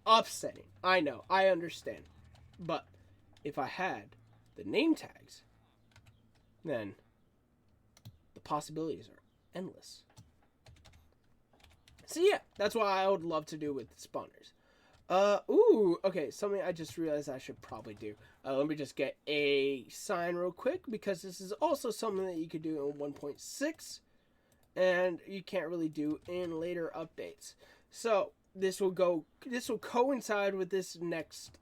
Upsetting. I know. I understand. But if I had the name tags, then the possibilities are endless. So yeah, that's what I would love to do with spawners. Okay, something I just realized I should probably do. Let me just get a sign real quick, because this is also something that you could do in 1.6, and you can't really do in later updates. So this will coincide with this next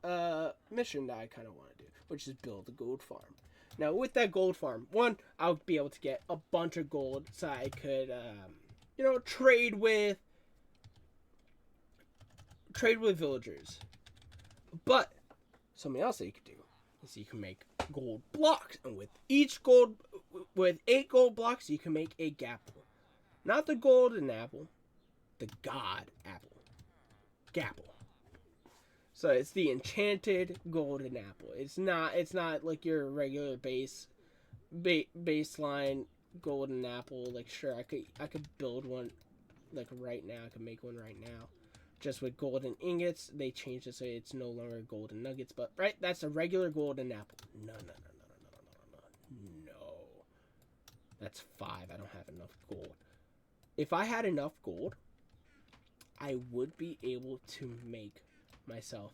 mission that I kind of want to do, which is build a gold farm. Now, with that gold farm, one, I'll be able to get a bunch of gold so I could, trade with villagers. But something else that you could do is you can make gold blocks, and with 8 gold blocks, you can make a gapple. Not the golden apple, the god apple. Gapple. So it's the enchanted golden apple. It's not like your regular baseline golden apple. Like, sure, I could build one like right now. I could make one right now. Just with golden ingots, they changed it so it's no longer golden nuggets. But right, that's a regular golden apple. No. That's 5. I don't have enough gold. If I had enough gold, I would be able to make myself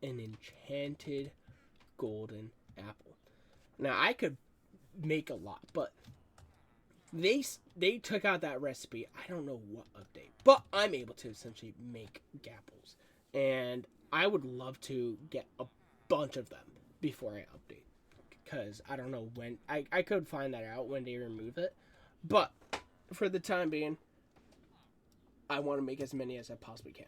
an enchanted golden apple. Now, I could make a lot, but they took out that recipe. I don't know what update, but I'm able to essentially make gapples, and I would love to get a bunch of them before I update, because I don't know when. I could find that out when they remove it, but for the time being, I want to make as many as I possibly can.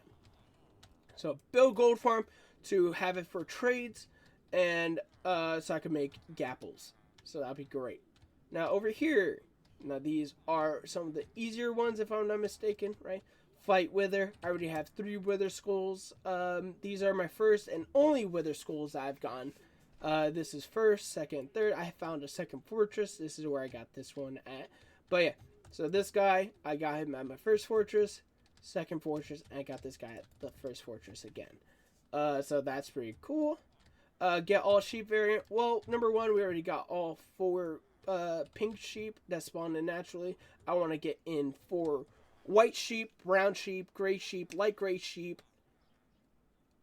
So build gold farm to have it for trades, and so I can make gapples. So that'd be great. Now over here, now these are some of the easier ones if I'm not mistaken, right? Fight Wither. I already have 3 Wither Skulls. These are my first and only Wither Skulls I've gotten. This is first, second, third. I found a second fortress. This is where I got this one at. But yeah, so this guy, I got him at my first fortress, second fortress, and I got this guy at the first fortress again. So that's pretty cool. Get all sheep variant. Well, number 1, we already got all 4 pink sheep that spawn in naturally. I want to get in 4 white sheep, brown sheep, gray sheep, light gray sheep.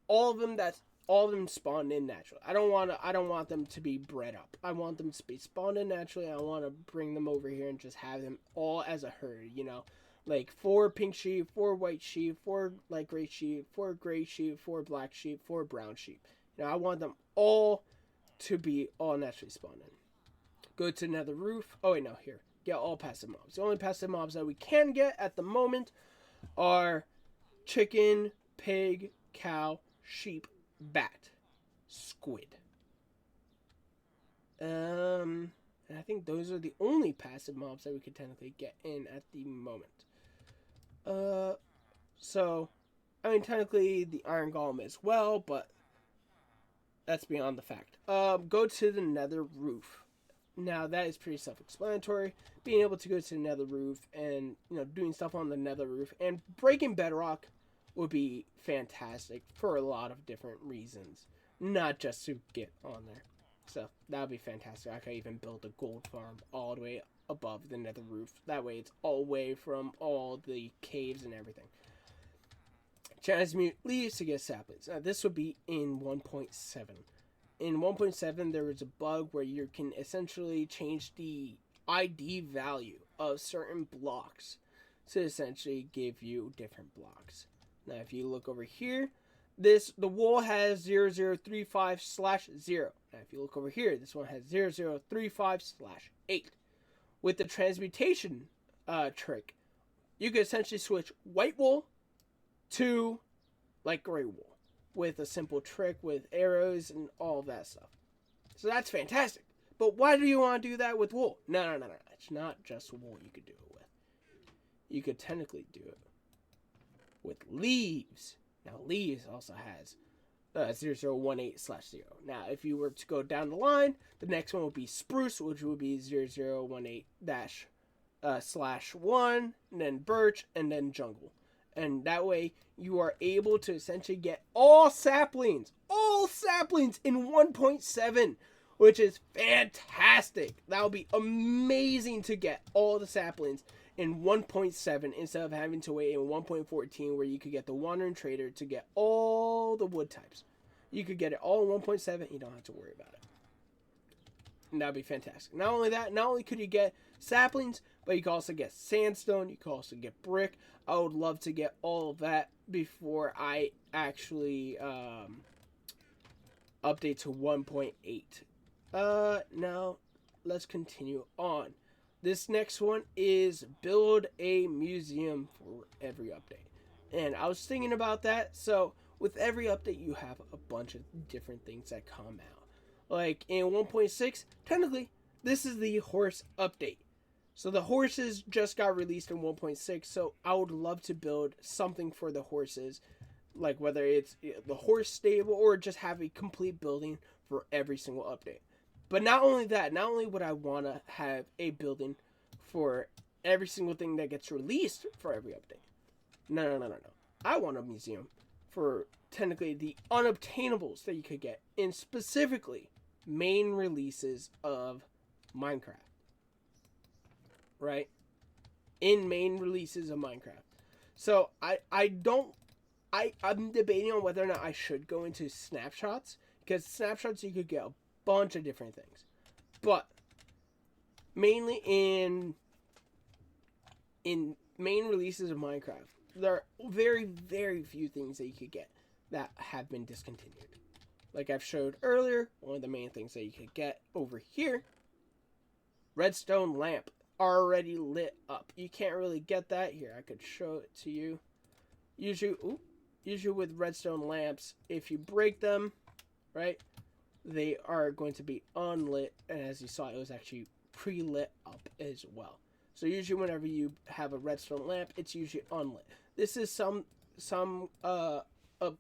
All of them spawn in naturally. I don't want them to be bred up. I want them to be spawned in naturally. I want to bring them over here and just have them all as a herd, like 4 pink sheep, 4 white sheep, 4 light gray sheep, 4 gray sheep, 4 black sheep, 4 brown sheep. I want them all to be all naturally spawned in. Go to another roof. Oh wait, no, here. Get all passive mobs. The only passive mobs that we can get at the moment are chicken, pig, cow, sheep, bat, squid. And I think those are the only passive mobs that we could technically get in at the moment. So, I mean, technically the iron golem as well, but That's beyond the fact. Go to the nether roof. Now that is pretty self-explanatory. Being able to go to the nether roof and doing stuff on the nether roof and breaking bedrock would be fantastic for a lot of different reasons, not just to get on there. So that would be fantastic. I could even build a gold farm all the way above the nether roof. That way it's all away from all the caves and everything. Transmute leaves to get saplings. Now this would be in 1.7. In 1.7 there is a bug where you can essentially change the ID value of certain blocks to essentially give you different blocks. Now if you look over here, the wall has 0035/0. Now if you look over here, this one has 0035/8. With the transmutation trick, you can essentially switch white wool to like gray wool with a simple trick with arrows and all of that stuff. So that's fantastic. But why do you want to do that with wool? No. It's not just wool you could do it with. You could technically do it with leaves. Now leaves also has 0018/0. Now if you were to go down the line, the next one would be spruce, which would be 0018-/1, and then birch, and then jungle. And that way you are able to essentially get all saplings in 1.7, which is fantastic. That would be amazing to get all the saplings in 1.7 instead of having to wait in 1.14 where you could get the wandering trader to get all the wood types. You could get it all in 1.7, you don't have to worry about it. And that would be fantastic. Not only that, not only could you get saplings, but you can also get sandstone, you can also get brick. I would love to get all of that before I actually update to 1.8. Now let's continue on. This next one is build a museum for every update. And I was thinking about that. So with every update, you have a bunch of different things that come out. Like in 1.6, technically, this is the horse update. So the horses just got released in 1.6, so I would love to build something for the horses, like whether it's the horse stable or just have a complete building for every single update. But not only that, not only would I want to have a building for every single thing that gets released for every update. No. I want a museum for technically the unobtainables that you could get in specifically main releases of Minecraft. Right? In main releases of Minecraft. So I'm debating on whether or not I should go into snapshots, because snapshots you could get a bunch of different things. But mainly in main releases of Minecraft, there are very, very few things that you could get that have been discontinued. Like I've showed earlier, one of the main things that you could get over here, redstone lamp. Already lit up. You can't really get that here. I could show it to you. Usually with redstone lamps, if you break them, right, they are going to be unlit. And as you saw, it was actually pre-lit up as well. So usually whenever you have a redstone lamp, it's usually unlit. This is some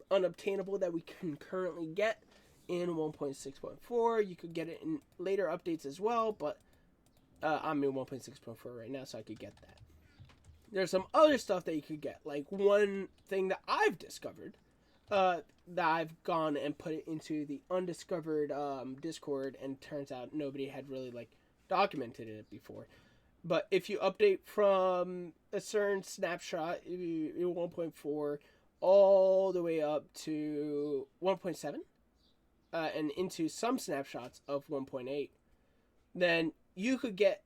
unobtainable that we can currently get in 1.6.4. You could get it in later updates as well, but I'm in 1.6.4 right now, so I could get that. There's some other stuff that you could get. Like one thing that I've discovered, that I've gone and put it into the undiscovered Discord, and turns out nobody had really documented it before. But if you update from a certain snapshot in 1.4 all the way up to 1.7, and into some snapshots of 1.8, then you could get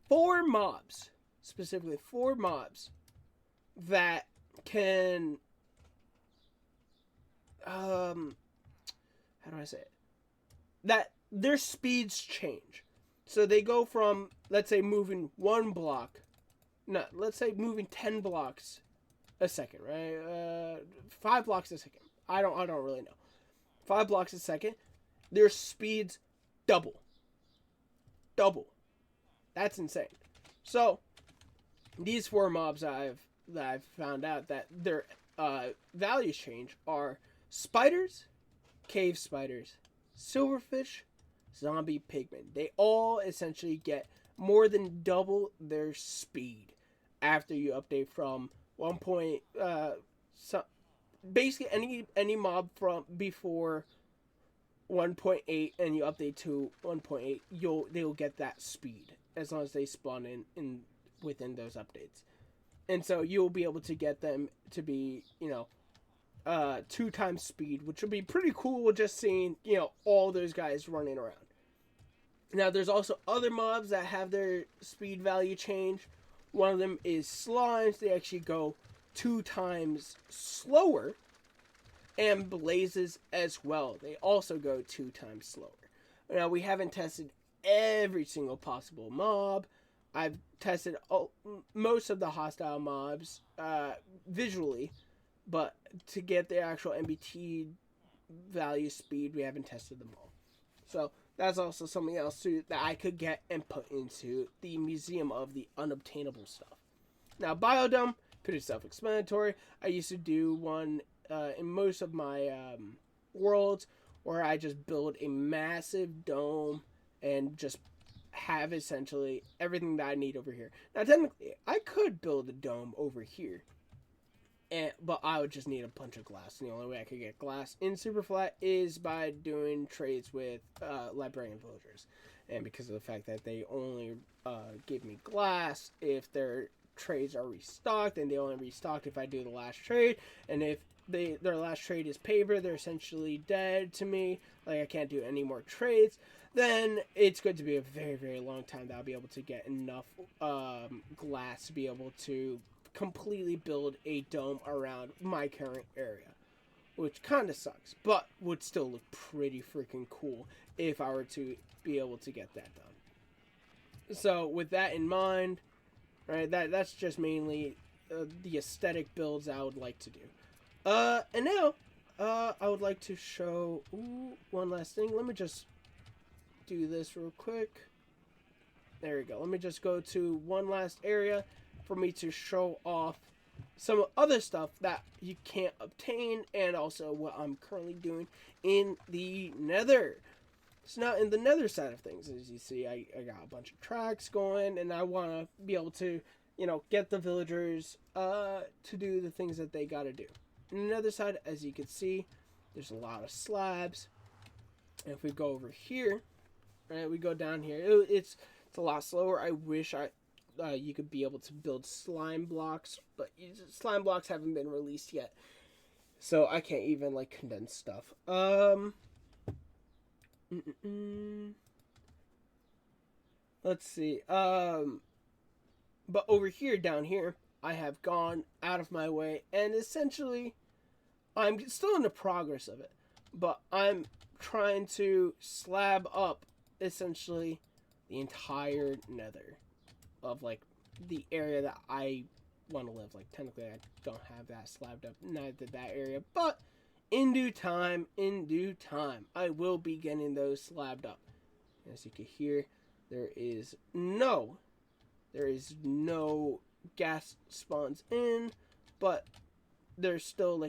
4 mobs, specifically 4 mobs, that can, how do I say it? That their speeds change. So they go from, let's say, moving 1 block, no, let's say moving 10 blocks a second, right? 5 blocks a second. I don't really know. 5 blocks a second. Their speeds double. That's insane. So these 4 mobs that I've found out that their values change are spiders, cave spiders, silverfish, zombie pigmen. They all essentially get more than double their speed after you update from 1. So basically any mob from before 1.8 and you update to 1.8, they'll get that speed as long as they spawn in within those updates. And so you'll be able to get them to be, 2 times speed, which would be pretty cool just seeing, all those guys running around. Now, there's also other mobs that have their speed value change. One of them is slimes. They actually go 2 times slower. And blazes as well. They also go 2 times slower. Now, we haven't tested every single possible mob. I've tested most of the hostile mobs visually. But to get the actual MBT value speed, we haven't tested them all. So that's also something else too that I could get and put into the Museum of the Unobtainable stuff. Now, Biodome, pretty self-explanatory. I used to do one in most of my worlds where I just build a massive dome and just have essentially everything that I need over here. Now, technically, I could build a dome over here, but I would just need a bunch of glass. And the only way I could get glass in Superflat is by doing trades with librarian villagers. And because of the fact that they only give me glass if their trades are restocked, and they only restocked if I do the last trade, and if their last trade is paper, they're essentially dead to me, like I can't do any more trades, then it's going to be a very, very long time that I'll be able to get enough glass to be able to completely build a dome around my current area, which kind of sucks, but would still look pretty freaking cool if I were to be able to get that done. So with that in mind, right, that's just mainly the aesthetic builds I would like to do. And now, I would like to show one last thing. Let me just do this real quick. There we go. Let me just go to one last area for me to show off some other stuff that you can't obtain, and also what I'm currently doing in the Nether. So now in the Nether side of things, as you see, I got a bunch of tracks going, and I want to be able to, get the villagers to do the things that they got to do. On the other side, as you can see, there's a lot of slabs. And if we go over here, right, we go down here. It's a lot slower. I wish you could be able to build slime blocks, but slime blocks haven't been released yet, so I can't even condense stuff. Let's see. But over here, down here, I have gone out of my way, and essentially, I'm still in the progress of it, but I'm trying to slab up, essentially, the entire Nether of, the area that I want to live. Technically, I don't have that slabbed up, neither that area, but in due time, I will be getting those slabbed up. As you can hear, there is no gas spawns in, but there's still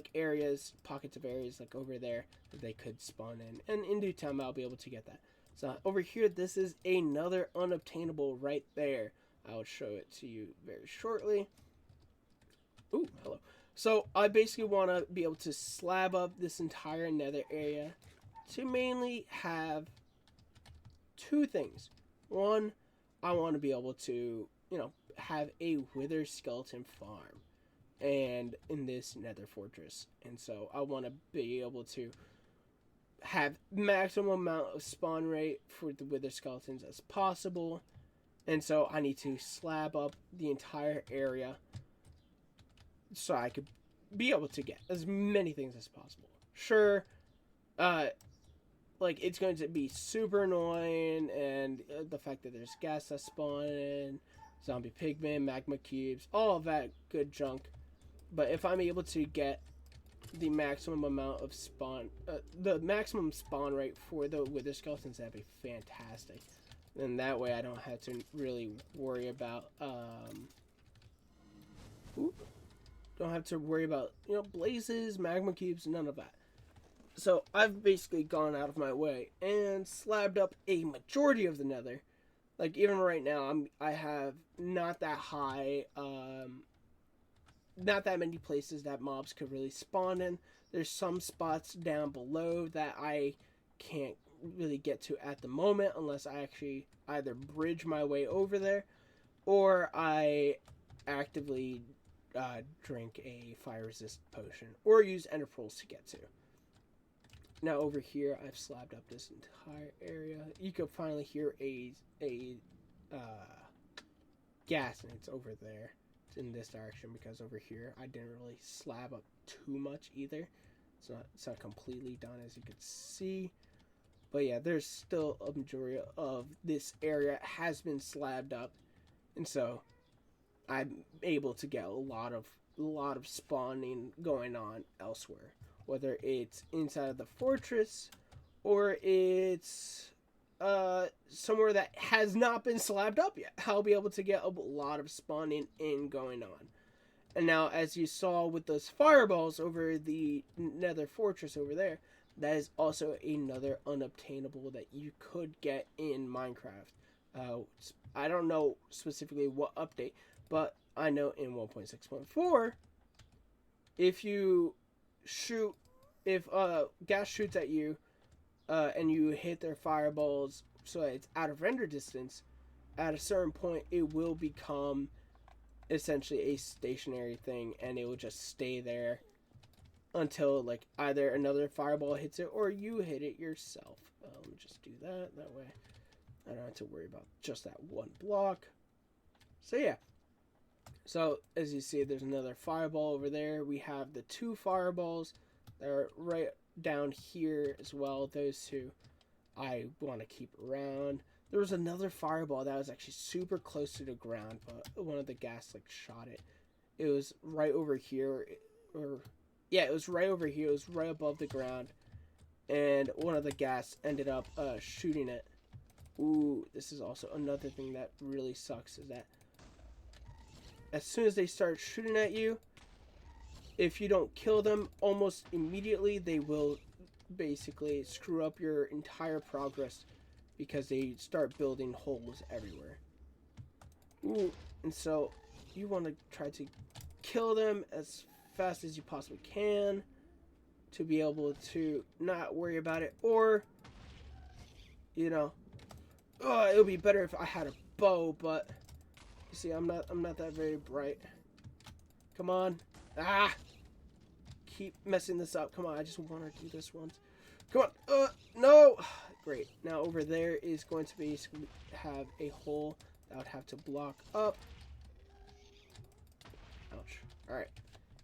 pockets of areas over there that they could spawn in, and in due time I'll be able to get that. So over here, this is another unobtainable right there. I'll show it to you very shortly. Ooh, hello. So I basically want to be able to slab up this entire Nether area to mainly have 2 things. One, I want to be able to, have a wither skeleton farm and in this Nether fortress. And so I want to be able to have maximum amount of spawn rate for the wither skeletons as possible. And so I need to slab up the entire area so I could be able to get as many things as possible. Sure, it's going to be super annoying, and the fact that there's gas that spawn in, zombie pigmen, magma cubes, all of that good junk. But if I'm able to get the maximum amount of the maximum spawn rate for the wither skeletons, that'd be fantastic. And that way I don't have to really worry about, blazes, magma cubes, none of that. So I've basically gone out of my way and slabbed up a majority of the nether. Like even right now, I have not that high, not that many places that mobs could really spawn in. There's some spots down below that I can't really get to at the moment unless I actually either bridge my way over there or I actively drink a fire resist potion or use ender pearls to get to. Now over here, I've slabbed up this entire area. You can finally hear a gas, and it's over there. It's in this direction because over here I didn't really slab up too much either. It's not completely done as you can see. But yeah, there's still a majority of this area has been slabbed up, and so I'm able to get a lot of spawning going on elsewhere, whether it's inside of the fortress or it's somewhere that has not been slabbed up yet. I'll be able to get a lot of spawning in going on. And now, as you saw with those fireballs over the nether fortress over there, that is also another unobtainable that you could get in Minecraft. I don't know specifically what update, but I know in 1.6.4, if you shoot, if gas shoots at you, and you hit their fireballs so that it's out of render distance, at a certain point it will become essentially a stationary thing, and it will just stay there until like either another fireball hits it or you hit it yourself. Let me just do that way I don't have to worry about just that one block. So yeah, so as you see, there's another fireball over there. We have the two fireballs that are right down here as well. Those two I want to keep around. There was another fireball that was actually super close to the ground, but one of the gas like shot it. It was right over here, or yeah, it was right over here. It was right above the ground, and one of the gas ended up shooting it. Ooh, this is also another thing that really sucks, is that as soon as they start shooting at you, if you don't kill them almost immediately, they will basically screw up your entire progress because they start building holes everywhere. Ooh, and so you want to try to kill them as fast as you possibly can to be able to not worry about it, or you know, it would be better if I had a bow, but you see, I'm not that very bright. Come on. Ah! Keep messing this up. Come on, I just want to do this once. Come on. No! Great. Now over there is going to basically have a hole that would have to block up. Ouch. Alright.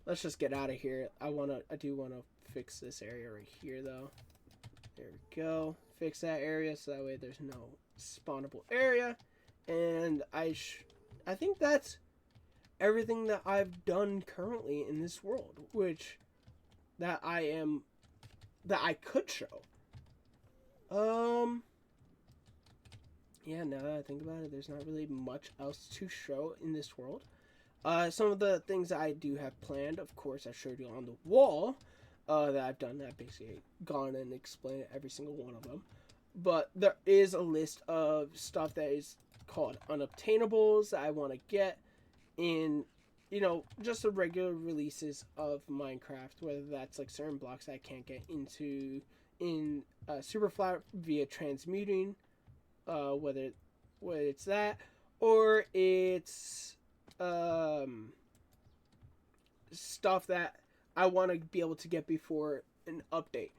Let's just get out of here. I do want to fix this area right here, though. There we go. Fix that area so that way there's no spawnable area. And I think that's everything that I've done currently in this world, which that I could show. Yeah, now that I think about it, there's not really much else to show in this world. Some of the things that I do have planned, of course, I showed you on the wall that I've done. I've basically gone and explained every single one of them. But there is a list of stuff that is called unobtainables that I want to get in, just the regular releases of Minecraft, whether that's like certain blocks I can't get into in Superflat via transmuting, whether it's that, or it's stuff that I want to be able to get before an update.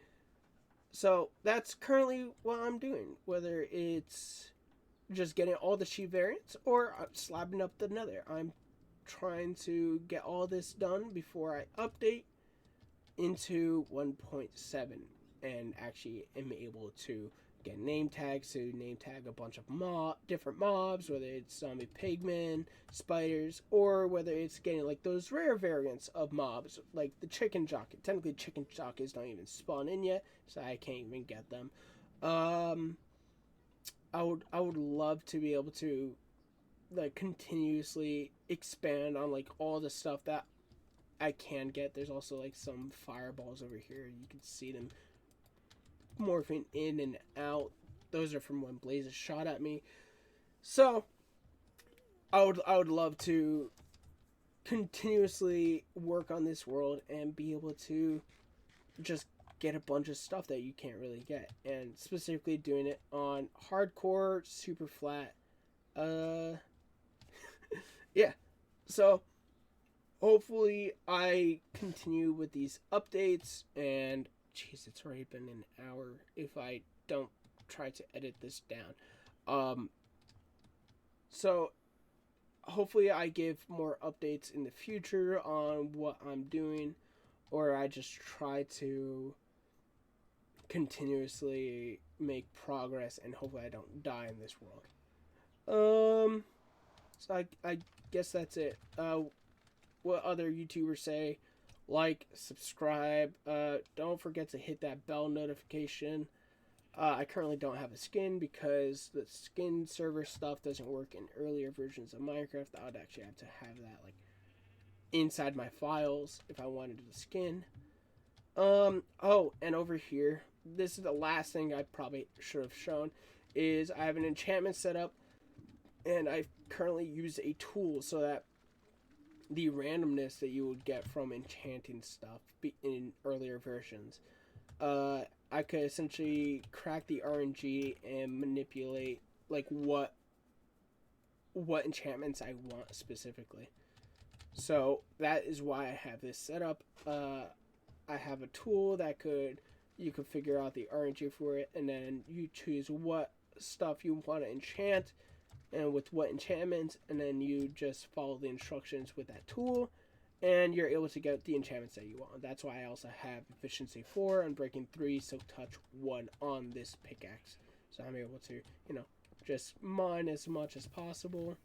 So that's currently what I'm doing, whether it's just getting all the sheep variants or slabbing up the nether. I'm trying to get all this done before I update into 1.7 and actually am able to get name tags to name tag a bunch of different mobs, whether it's zombie pigmen, spiders, or whether it's getting like those rare variants of mobs like the chicken jockey. Technically chicken jockeys don't even spawn in yet, so I can't even get them. I would love to be able to like continuously expand on like all the stuff that I can get. There's also like some fireballs over here. You can see them morphing in and out. Those are from when Blaze shot at me. So I would love to continuously work on this world and be able to just get a bunch of stuff that you can't really get, and specifically doing it on Hardcore Superflat. Yeah. So hopefully I continue with these updates, and jeez, it's already been an hour if I don't try to edit this down. So hopefully I give more updates in the future on what I'm doing, or I just try to continuously make progress, and hopefully I don't die in this world. So I guess that's it. What other YouTubers say? Like, subscribe. Don't forget to hit that bell notification. I currently don't have a skin because the skin server stuff doesn't work in earlier versions of Minecraft. I would actually have to have that like inside my files if I wanted the skin. Oh, and over here, this is the last thing I probably should have shown, is I have an enchantment set up, and I currently use a tool so that the randomness that you would get from enchanting stuff in earlier versions, I could essentially crack the RNG and manipulate like what enchantments I want specifically. So that is why I have this set up. I have a tool that you could figure out the RNG for it, and then you choose what stuff you want to enchant and with what enchantments, and then you just follow the instructions with that tool, and you're able to get the enchantments that you want. That's why I also have efficiency 4, unbreaking 3, silk touch 1 on this pickaxe, so I'm able to, you know, just mine as much as possible.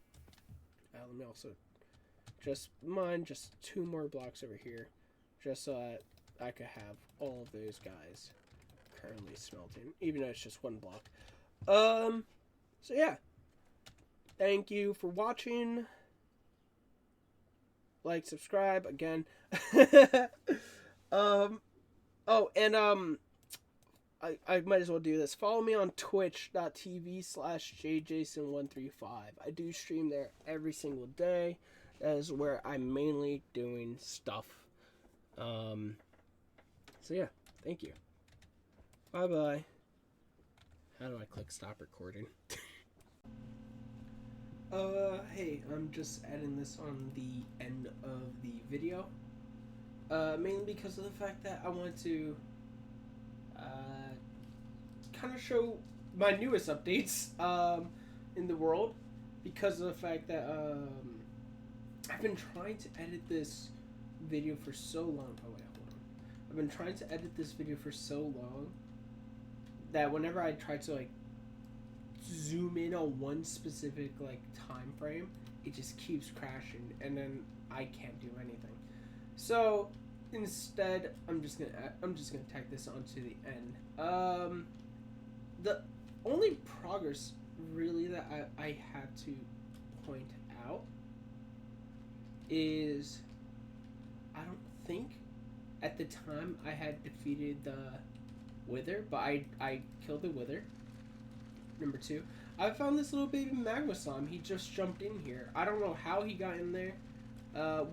Let me also just mine just 2 more blocks over here, just so that I could have all of those guys currently smelting, even though it's just 1 block. So yeah. Thank you for watching. Like, subscribe again. Oh, and I might as well do this. Follow me on twitch.tv/jjason135. I do stream there every single day. That is where I'm mainly doing stuff. So yeah, thank you. Bye bye. How do I click stop recording? Hey, I'm just adding this on the end of the video. Mainly because of the fact that I want to, kind of show my newest updates, in the world. Because of the fact that, I've been trying to edit this video for so long. Oh, wait, hold on. I've been trying to edit this video for so long that whenever I try to, like, zoom in on one specific like time frame, it just keeps crashing, and then I can't do anything. So instead, I'm just gonna tack this onto the end. The only progress really that I have to point out is I don't think at the time I had defeated the Wither, but I killed the Wither. Number 2, I found this little baby magma slime. He just jumped in here. I don't know how he got in there,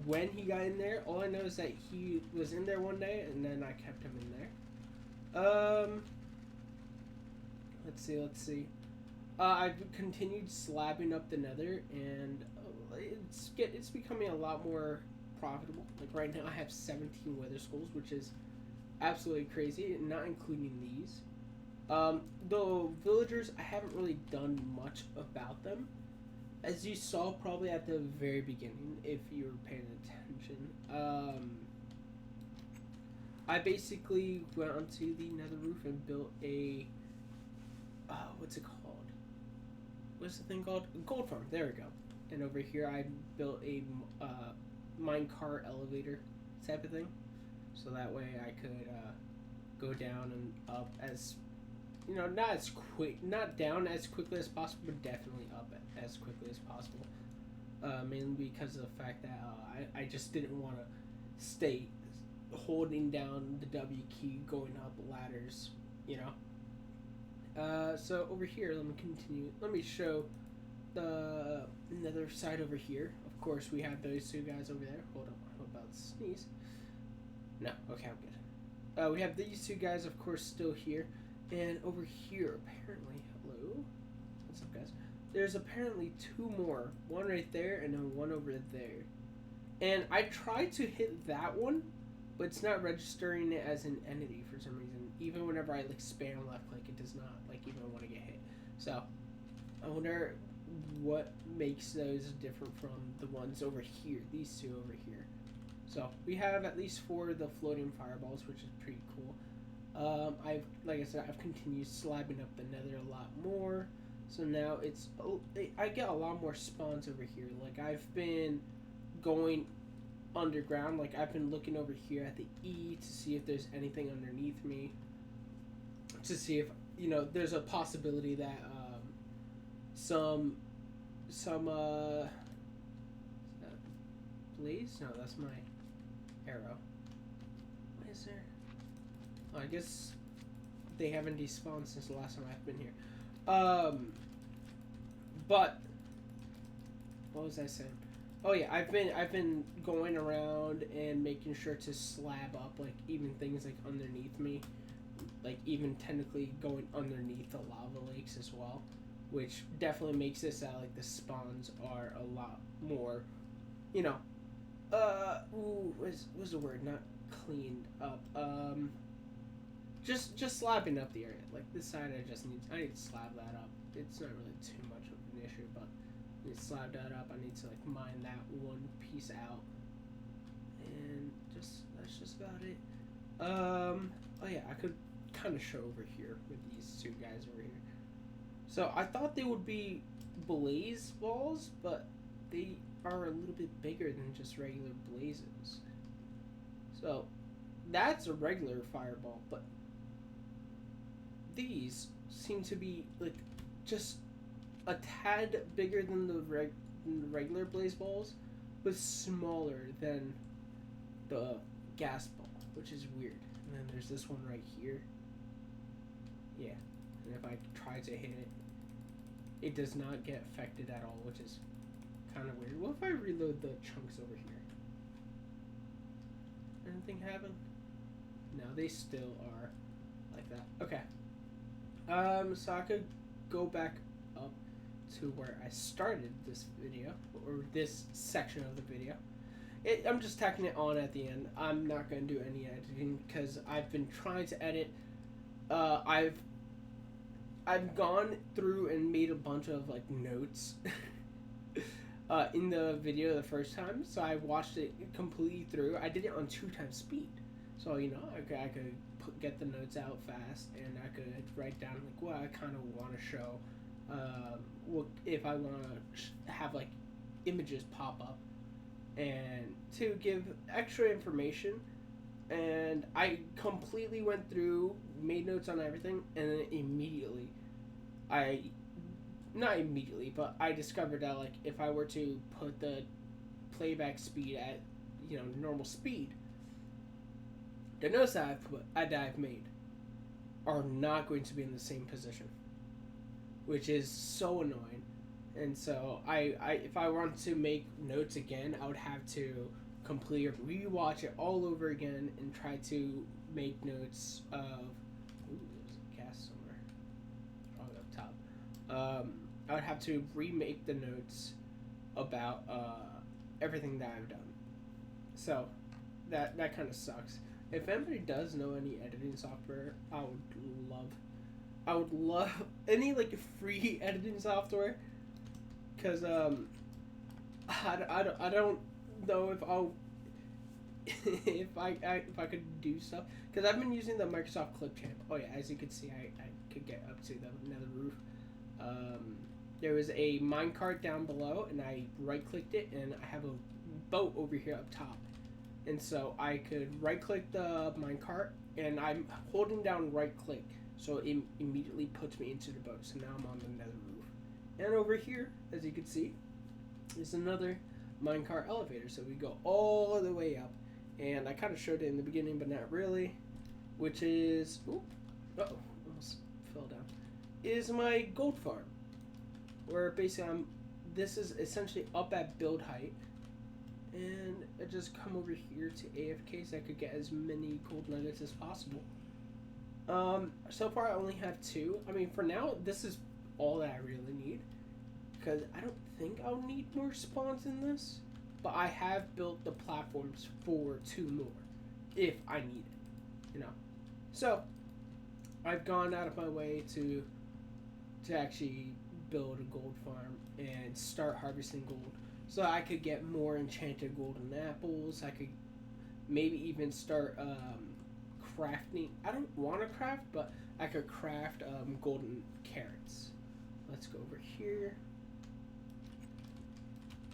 when he got in there. All I know is that he was in there one day, and then I kept him in there. Let's see. I've continued slabbing up the nether, and it's becoming a lot more profitable. Like right now, I have 17 wither skulls, which is absolutely crazy, not including these. The villagers, I haven't really done much about them. As you saw probably at the very beginning, if you were paying attention, I basically went onto the nether roof and built a, what's it called? What's the thing called? A gold farm, there we go. And over here I built a, minecart elevator type of thing. So that way I could, go down and up as, you know, not down as quickly as possible, but definitely up as quickly as possible. Mainly because of the fact that I just didn't want to stay holding down the W key going up ladders, you know. So over here, let me continue. Let me show the another side over here. Of course, we have those two guys over there. Hold on, I'm about to sneeze. No, okay, I'm good. We have these two guys, of course, still here. And over here, apparently, hello? What's up, guys? There's apparently two more. One right there, and then one over there. And I tried to hit that one, but it's not registering it as an entity for some reason. Even whenever I, like, spam left click, it does not, like, even want to get hit. So, I wonder what makes those different from the ones over here. These two over here. So we have at least 4 of the floating fireballs, which is pretty cool. Like I said, I've continued slabbing up the nether a lot more. So now I get a lot more spawns over here. Like I've been going underground. Like I've been looking over here at the E to see if there's anything underneath me. To see if, you know, there's a possibility that some blaze? No, that's my arrow. What is there? Oh, I guess they haven't despawned since the last time I've been here. But what was I saying? Oh yeah, I've been going around and making sure to slab up like even things like underneath me, like even technically going underneath the lava lakes as well, which definitely makes this like the spawns are a lot more, you know, what's the word? Not cleaned up. Just slabbing up the area. Like this side, I need to slab that up. It's not really too much of an issue, but I need to slab that up. I need to like mine that one piece out, and that's just about it. Oh yeah, I could kind of show over here with these two guys over here. So I thought they would be blaze balls, but they are a little bit bigger than just regular blazes. So that's a regular fireball, but these seem to be like just a tad bigger than the regular blaze balls, but smaller than the gas ball, which is weird. And then there's this one right here. Yeah, and if I try to hit it, it does not get affected at all, which is kind of weird. What if I reload the chunks over here? Anything happen? No, they still are like that. Okay. So I could go back up to where I started this video, or this section of the video. I'm just tacking it on at the end. I'm not going to do any editing because I've been trying to edit. I've gone through and made a bunch of like notes in the video the first time, so I watched it completely through. I did it on 2x speed, so you know I could get the notes out fast, and I could write down like what I kind of want to show. What if I want to have like images pop up, and to give extra information. And I completely went through, made notes on everything, and then immediately, not immediately, but I discovered that like if I were to put the playback speed at, you know, normal speed, the notes that I've made are not going to be in the same position, which is so annoying. And so if I wanted to make notes again, I would have to completely rewatch it all over again and try to make notes of. Ooh, there's a gas somewhere. Probably up top. I would have to remake the notes about everything that I've done. So that kind of sucks. If anybody does know any editing software, I would love any like free editing software. Cause I don't know if I'll if I could do stuff, because I've been using the Microsoft Clipchamp. Oh yeah, as you can see, I could get up to the nether roof. There was a minecart down below, and I right clicked it, and I have a boat over here up top. And so I could right click the minecart, and I'm holding down right click, so it immediately puts me into the boat. So now I'm on the nether roof. And over here, as you can see, is another minecart elevator. So we go all the way up, and I kind of showed it in the beginning, but not really. Which is, almost fell down. is my gold farm, where basically this is essentially up at build height, and I just come over here to AFK so I could get as many gold nuggets as possible. So far I only have 2. I mean, for now, this is all that I really need, because I don't think I'll need more spawns in this, but I have built the platforms for 2 more, if I need it, you know. So, I've gone out of my way to actually build a gold farm and start harvesting gold, so I could get more enchanted golden apples. I could maybe even start crafting. I don't want to craft, but I could craft golden carrots. Let's go over here.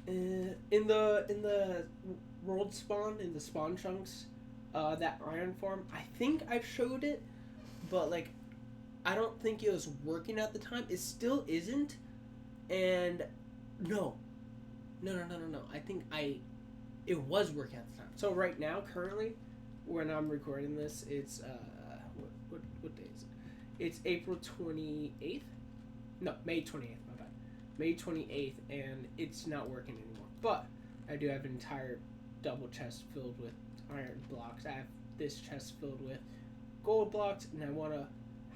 In the world spawn, in the spawn chunks, that iron farm, I think I've showed it, but like, I don't think it was working at the time. It still isn't, and no. I think it was working at the time. So right now, currently, when I'm recording this, it's what day is it? It's April 28th. No, May 28th. My bad. May 28th, and it's not working anymore. But I do have an entire double chest filled with iron blocks. I have this chest filled with gold blocks, and I want to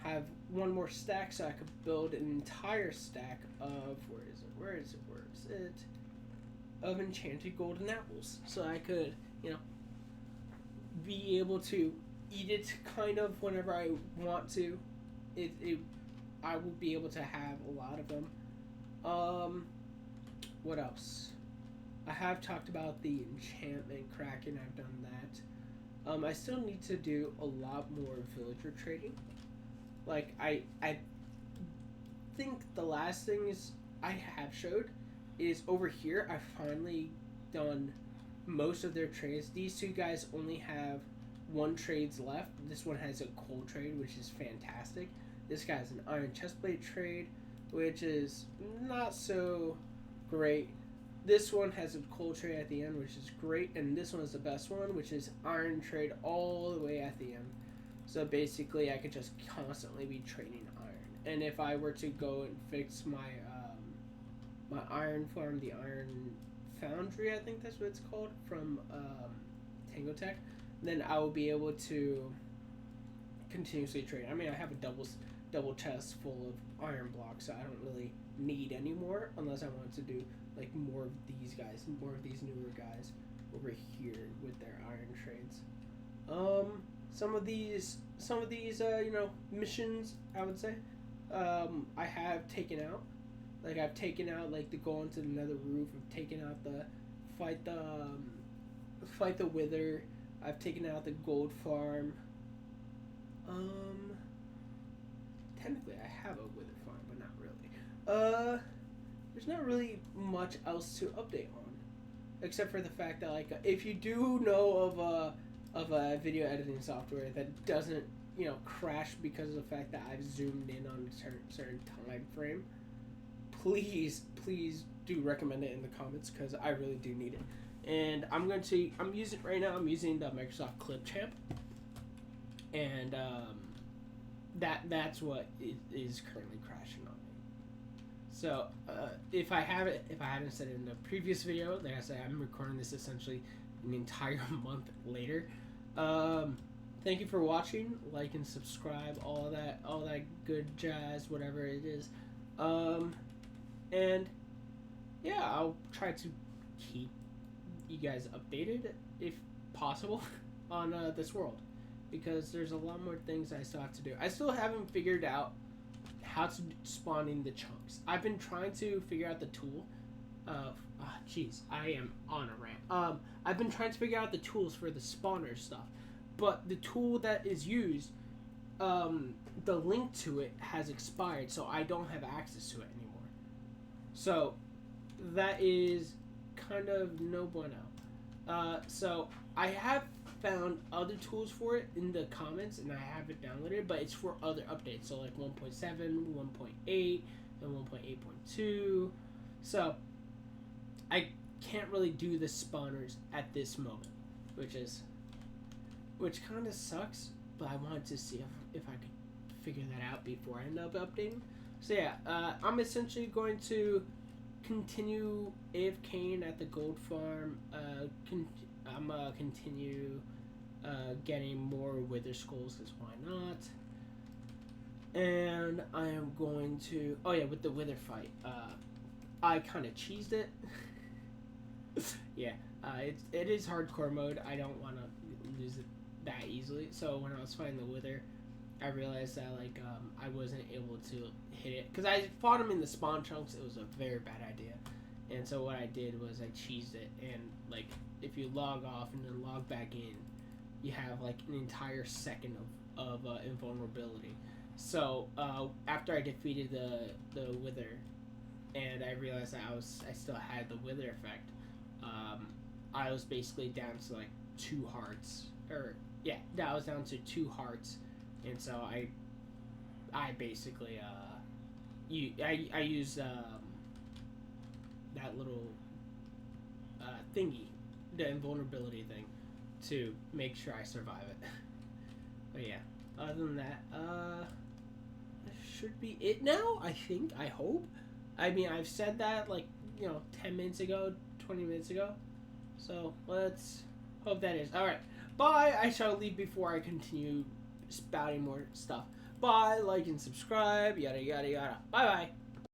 have one more stack so I could build an entire stack of where is it of enchanted golden apples, so I could, you know, be able to eat it kind of whenever I want to. I will be able to have a lot of them. What else? I have talked about the enchantment cracking. I've done that. I still need to do a lot more villager trading. Like, I think the last things I have showed is over here. I've finally done most of their trades. These 2 guys only have 1 trades left. This one has a coal trade, which is fantastic. This guy has an iron chestplate trade, which is not so great. This one has a coal trade at the end, which is great, and this one is the best one, which is iron trade all the way at the end. So basically, I could just constantly be trading iron. And if I were to go and fix my my iron farm, the iron foundry, I think that's what it's called, from Tango Tech, then I will be able to continuously trade. I mean, I have a double chest full of iron blocks, so I don't really need any more unless I want to do like more of these guys, more of these newer guys over here with their iron trades. Some of these you know, missions, I would say, I have taken out. Like, I've taken out, like, the go onto the nether roof. I've taken out the fight the wither. I've taken out the gold farm. Technically I have a wither farm, but not really. There's not really much else to update on, except for the fact that, like, if you do know of a video editing software that doesn't, you know, crash because of the fact that I've zoomed in on a certain time frame, please do recommend it in the comments, because I really do need it. And I'm using right now. I'm using the Microsoft Clipchamp, and that's what is currently crashing on me. So if I hadn't said it in the previous video, like I said, I'm recording this essentially an entire month later. Thank you for watching. Like and subscribe, all that good jazz, whatever it is. And yeah, I'll try to keep you guys updated if possible on this world, because there's a lot more things I still have to do. I still haven't figured out how to spawn in the chunks. I've been trying to figure out the tool. Jeez, I am on a rant. I've been trying to figure out the tools for the spawner stuff, but the tool that is used, the link to it has expired, so I don't have access to it anymore. So that is kind of no bueno. So I have found other tools for it in the comments, and I have it downloaded, but it's for other updates, so like 1.7, 1.8, and 1.8.2. So I can't really do the spawners at this moment, which kind of sucks, but I wanted to see if I could figure that out before I end up updating. So yeah, I'm essentially going to continue AFKing at the gold farm. I'm gonna continue getting more wither skulls, because why not? And I am going to. Oh yeah, with the wither fight, I kind of cheesed it. Yeah, it is hardcore mode. I don't want to lose it that easily. So when I was fighting the wither, I realized that like I wasn't able to hit it because I fought him in the spawn chunks. It was a very bad idea, and so what I did was I cheesed it, and like if you log off and then log back in, you have like an entire second of invulnerability. So after I defeated the wither, and I realized that I still had the wither effect. I was basically down to like 2 hearts, or yeah, I was down to 2 hearts, and so I basically I use that little thingy, the invulnerability thing, to make sure I survive it. But yeah, other than that, should be it now. I think. I hope. I mean, I've said that like 10 minutes ago, 20 minutes ago. So let's hope that is all right. Bye. I shall leave before I continue spouting more stuff. Bye. Like and subscribe. Yada yada yada. Bye bye.